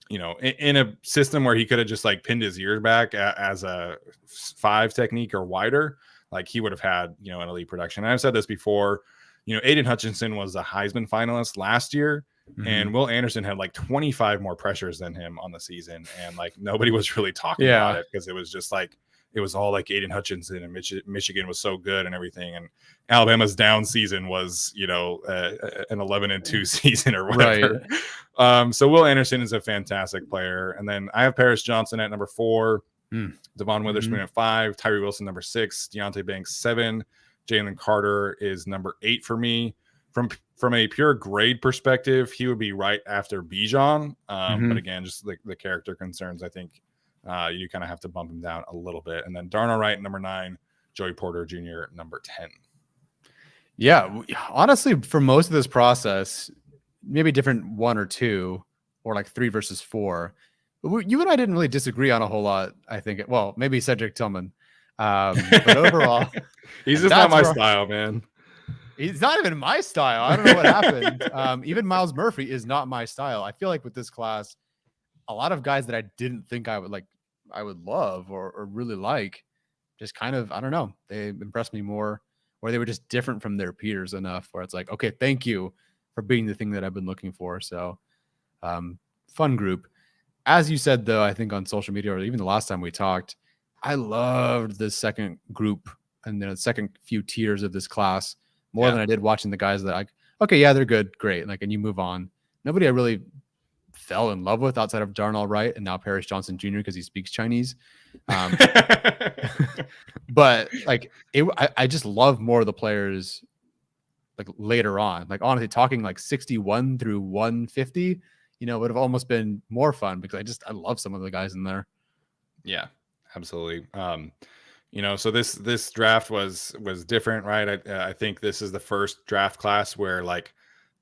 Speaker 1: in a system where he could have just pinned his ears back as a 5 technique or wider, he would have had, an elite production. And I've said this before, Aiden Hutchinson was a Heisman finalist last year. And Will Anderson had 25 more pressures than him on the season. And nobody was really talking about it because it was just it was all Aiden Hutchinson and Michigan was so good and everything. And Alabama's down season was, an 11-2 season or whatever. Right. So Will Anderson is a fantastic player. And then I have Paris Johnson at number 4, Devon Witherspoon at 5, Tyree Wilson number 6, Deonte Banks 7, Jalen Carter is number 8 for me. From a pure grade perspective, he would be right after Bijan. But again, just the character concerns, I think you kind of have to bump him down a little bit. And then Darnell Wright, number 9, Joey Porter Jr., number 10.
Speaker 2: Yeah, honestly, for most of this process, maybe different 1 or 2 or 3 versus 4. But you and I didn't really disagree on a whole lot, I think. Well, maybe Cedric Tillman. But overall,
Speaker 1: he's just not my style, man.
Speaker 2: He's not even my style. I don't know what happened. Even Miles Murphy is not my style. I feel like with this class, a lot of guys that I didn't think I would love or really like, just kind of, I don't know, they impressed me more, or they were just different from their peers enough where it's okay, thank you for being the thing that I've been looking for. So fun group. As you said, though, I think on social media, or even the last time we talked, I loved the second group and the second few tiers of this class more than I did watching the guys that they're good, great. And you move on. Nobody I really fell in love with outside of Darnell Wright and now Paris Johnson Jr. because he speaks Chinese. But I just love more of the players later on. Honestly, talking 61 through 150, would have almost been more fun because I love some of the guys in there.
Speaker 1: Yeah, absolutely. So this draft was different, right? I think this is the first draft class where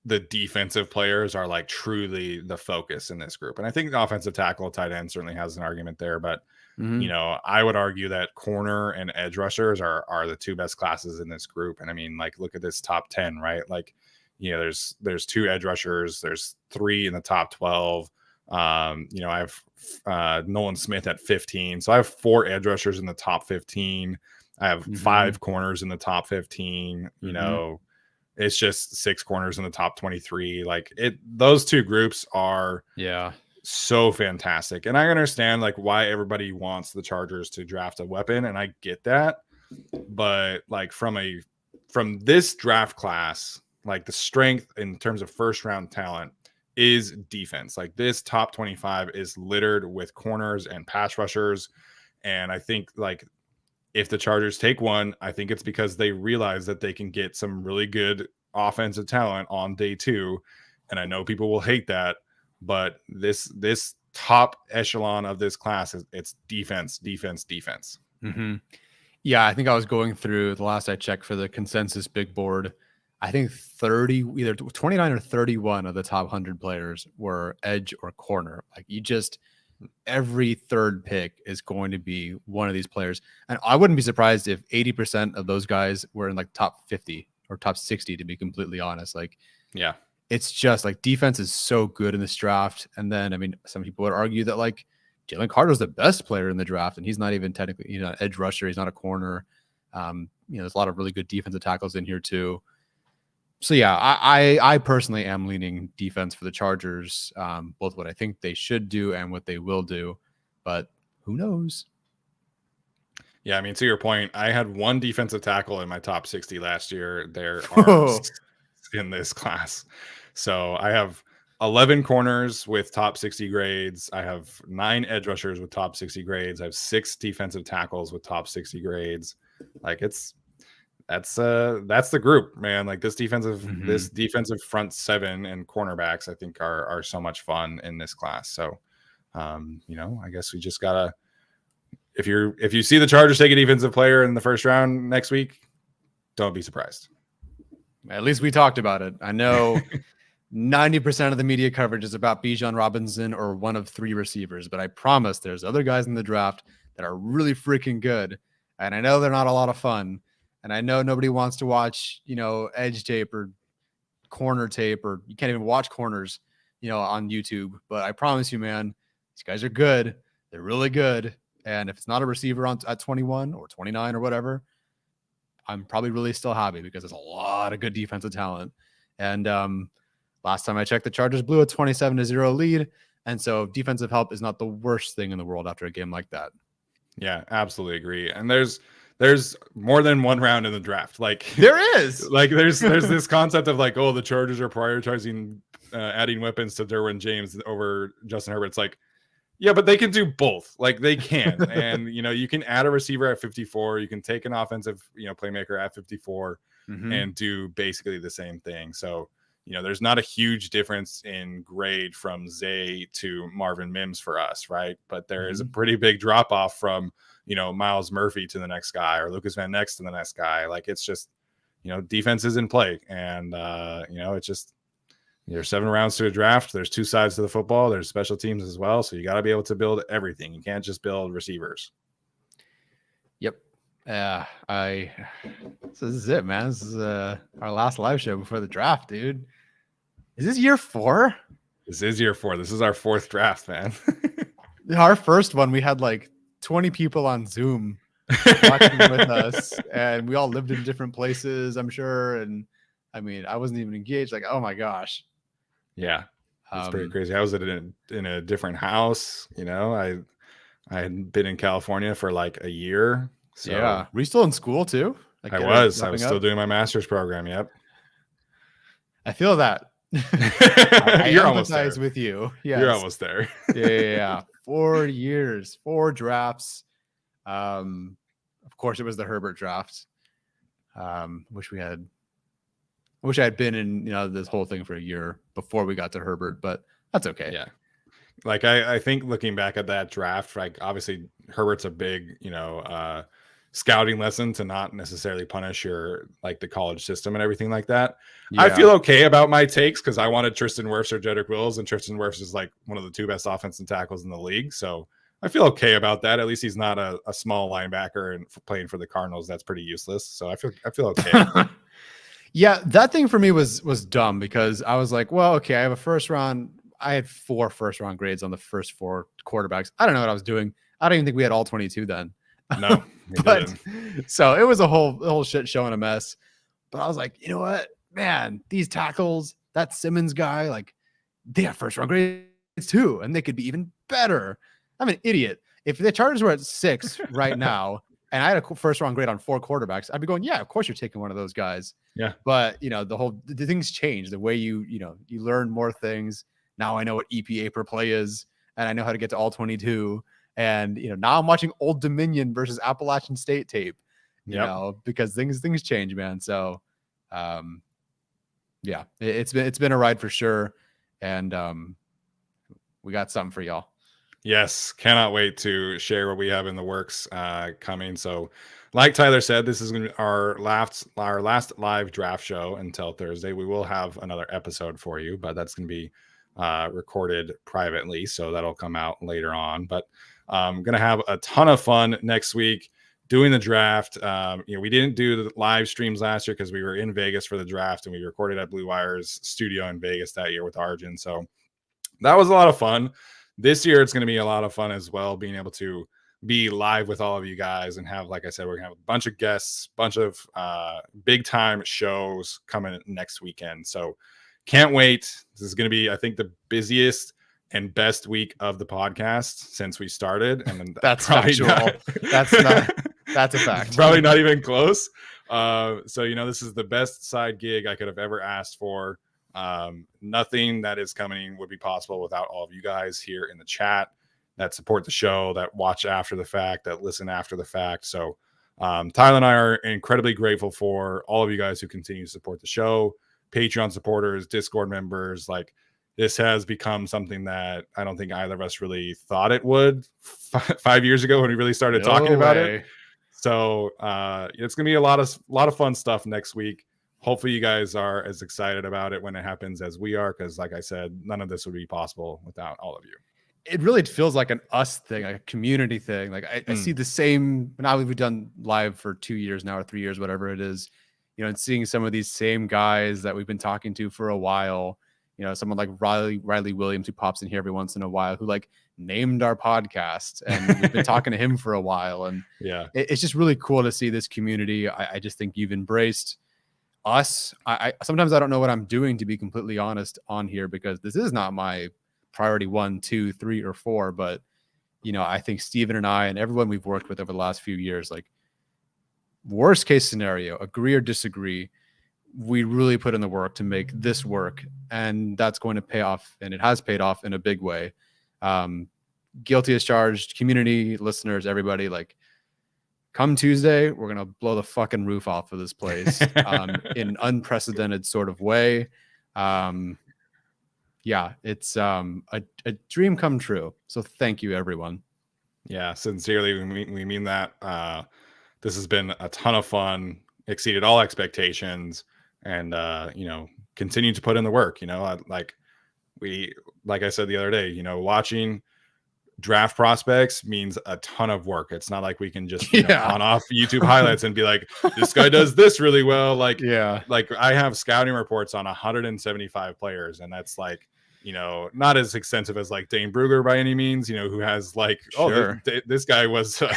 Speaker 1: the defensive players are like truly the focus in this group. And I think the offensive tackle, tight end certainly has an argument there, but you know, I would argue that corner and edge rushers are the two best classes in this group. And I mean, like, look at this top 10, right? Like, you know, there's 2 edge rushers, there's 3 in the top 12. You know, I have Nolan Smith at 15. So I have 4 edge rushers in the top 15. I have 5 corners in the top 15. You know, it's just 6 corners in the top 23. Like, those 2 groups are so fantastic. And I understand like why everybody wants the Chargers to draft a weapon, and I get that. But like from this draft class, like the strength in terms of first round talent is defense. Like, this top 25 is littered with corners and pass rushers. And I think like if the Chargers take one, I think it's because they realize that they can get some really good offensive talent on day 2. And I know people will hate that, but this top echelon of this class it's defense.
Speaker 2: Yeah, I think I was going through the last I checked for the consensus big board. I think either 29 or 31 of the top 100 players were edge or corner. Like, every third pick is going to be one of these players. And I wouldn't be surprised if 80% of those guys were in like top 50 or top 60, to be completely honest. Like,
Speaker 1: yeah,
Speaker 2: it's just like defense is so good in this draft. And then, I mean, some people would argue that like Jalen Carter's the best player in the draft, and he's not even technically, you know, an edge rusher. He's not a corner. You know, there's a lot of really good defensive tackles in here too. So yeah, I personally am leaning defense for the Chargers, both what I think they should do and what they will do, but who knows?
Speaker 1: Yeah, I mean, to your point, I had 1 defensive tackle in my top 60 last year. There are in this class. So I have 11 corners with top 60 grades. I have 9 edge rushers with top 60 grades. I have 6 defensive tackles with top 60 grades. Like, that's the group, man. Like, this defensive front 7 and cornerbacks, I think are so much fun in this class. So, you know, I guess we just gotta, if you see the Chargers take a defensive player in the first round next week, don't be surprised.
Speaker 2: At least we talked about it. I know 90% of the media coverage is about Bijan Robinson or one of 3 receivers, but I promise there's other guys in the draft that are really freaking good. And I know they're not a lot of fun. And I know nobody wants to watch, you know, edge tape or corner tape, or you can't even watch corners, you know, on YouTube. But I promise you, man, these guys are good. They're really good. And if it's not a receiver at 21 or 29 or whatever, I'm probably really still happy, because there's a lot of good defensive talent. And last time I checked, the Chargers blew a 27-0 lead. And so defensive help is not the worst thing in the world after a game like that.
Speaker 1: Yeah, absolutely agree. And there's more than one round in the draft. Like,
Speaker 2: there is
Speaker 1: like there's this concept of like, oh, the Chargers are prioritizing adding weapons to Derwin James over Justin Herbert. It's like, yeah, but they can do both. Like, they can. And, you know, you can add a receiver at 54. You can take an offensive, you know, playmaker at 54 and do basically the same thing. So, you know, there's not a huge difference in grade from Zay to Marvin Mims for us, right? But there is a pretty big drop off from, you know, Miles Murphy to the next guy, or Lucas Van Ness to the next guy. Like, it's just, you know, defense is in play. And, you know, it's just, there's 7 rounds to a draft. There's 2 sides to the football. There's special teams as well. So you got to be able to build everything. You can't just build receivers.
Speaker 2: Yep. This is it, man. This is our last live show before the draft, dude. Is this year 4?
Speaker 1: This is year 4. This is our 4th draft, man.
Speaker 2: Our first one, we had like 20 people on Zoom watching with us, and we all lived in different places, I'm sure. And I mean, I wasn't even engaged. Like, oh my gosh.
Speaker 1: Yeah, it's pretty crazy. I was in a different house. You know, I had been in California for like a year. So
Speaker 2: yeah, were you still in school too? Like,
Speaker 1: I was still doing my master's program. Yep.
Speaker 2: I feel that.
Speaker 1: You're almost there.
Speaker 2: With you. Yes.
Speaker 1: You're almost there.
Speaker 2: Yeah. 4 years, 4 drafts. Of course, it was the Herbert draft. Wish I had been in, you know, this whole thing for a year before we got to Herbert, but that's okay.
Speaker 1: Yeah. Like, I think looking back at that draft, like, obviously Herbert's a big, you know, scouting lesson to not necessarily punish your like the college system and everything like that.
Speaker 2: Yeah.
Speaker 1: I feel okay about my takes because I wanted Tristan Wirfs or Jedrick Wills, and Tristan Wirfs is like one of the 2 best offensive tackles in the league. So I feel okay about that. At least he's not a small linebacker and playing for the Cardinals. That's pretty useless. So I feel okay.
Speaker 2: Yeah, that thing for me was dumb because I was like, well, okay, I have a first round. I had 4 first round grades on the first 4 quarterbacks. I don't know what I was doing. I don't even think we had all 22 then.
Speaker 1: No,
Speaker 2: but so it was a whole shit show and a mess. But I was like, you know what, man, these tackles, that Simmons guy, like they have first round grades too, and they could be even better. I'm an idiot. If the Chargers were at 6 right now, and I had a first round grade on 4 quarterbacks, I'd be going, yeah, of course you're taking one of those guys.
Speaker 1: Yeah.
Speaker 2: But the things change. The way you learn more things. Now I know what EPA per play is, and I know how to get to all 22. And now I'm watching Old Dominion versus Appalachian State tape. You know, because things change, man. So yeah, it's been a ride for sure. And we got something for y'all.
Speaker 1: Yes, cannot wait to share what we have in the works coming. So, like Tyler said, this is going to be our last live draft show until Thursday. We will have another episode for you, but that's going to be recorded privately, so that'll come out later on. But I'm going to have a ton of fun next week doing the draft. We didn't do the live streams last year because we were in Vegas for the draft, and we recorded at Blue Wire's studio in Vegas that year with Arjun. So that was a lot of fun. This year, it's going to be a lot of fun as well, being able to be live with all of you guys and have, like I said, we're going to have a bunch of guests, bunch of big time shows coming next weekend. So can't wait. This is going to be, I think, the busiest and best week of the podcast since we started. And
Speaker 2: that's factual. That's a fact.
Speaker 1: Probably not even close. So, this is the best side gig I could have ever asked for. Nothing that is coming would be possible without all of you guys here in the chat that support the show, that watch after the fact, that listen after the fact. So Tyler and I are incredibly grateful for all of you guys who continue to support the show, Patreon supporters, Discord members. Like, this has become something that I don't think either of us really thought it would 5 years ago when we really started talking about it. So it's gonna be a lot of fun stuff next week. Hopefully you guys are as excited about it when it happens as we are, because like I said, none of this would be possible without all of you.
Speaker 2: It really feels like an us thing, like a community thing. Like I see the same, now we've done live for 2 years now or 3 years, whatever it is, and seeing some of these same guys that we've been talking to for a while, someone like Riley Williams, who pops in here every once in a while, who like named our podcast, and we've been talking to him for a while. And
Speaker 1: yeah,
Speaker 2: it's just really cool to see this community. I just think you've embraced us. I sometimes I don't know what I'm doing, to be completely honest, on here, because this is not my priority 1, 2, 3, or 4. But I think Steven and I and everyone we've worked with over the last few years, like, worst case scenario, agree or disagree, we really put in the work to make this work, and that's going to pay off, and it has paid off in a big way. Guilty as charged, community, listeners, everybody, like, come Tuesday, we're going to blow the fucking roof off of this place in an unprecedented sort of way. Yeah, it's a dream come true. So thank you, everyone.
Speaker 1: Yeah, sincerely, we mean that. This has been a ton of fun, exceeded all expectations, and, continue to put in the work. Like I said the other day, watching draft prospects means a ton of work. It's not like we can just on off YouTube highlights and be like, this guy does this really well. Like I have scouting reports on 175 players, and that's like, not as extensive as like Dane Brugger by any means, who has like, this guy was a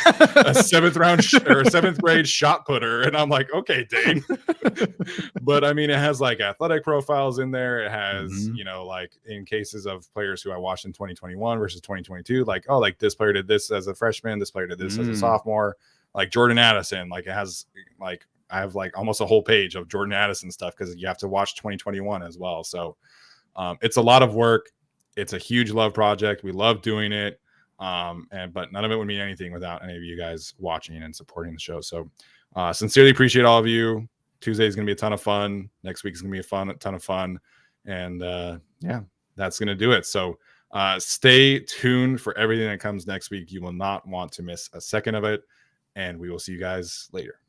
Speaker 1: 7th grade shot putter. And I'm like, okay, Dane. But I mean, it has like athletic profiles in there. It has, like in cases of players who I watched in 2021 versus 2022, like, oh, like this player did this as a freshman, this player did this as a sophomore, like Jordan Addison. Like, it has like, I have like almost a whole page of Jordan Addison stuff, because you have to watch 2021 as well. So it's a lot of work. It's a huge love project. We love doing it. But none of it would mean anything without any of you guys watching and supporting the show. So sincerely appreciate all of you. Tuesday is going to be a ton of fun. Next week is going to be a ton of fun. And that's going to do it. So stay tuned for everything that comes next week. You will not want to miss a second of it. and we will see you guys later.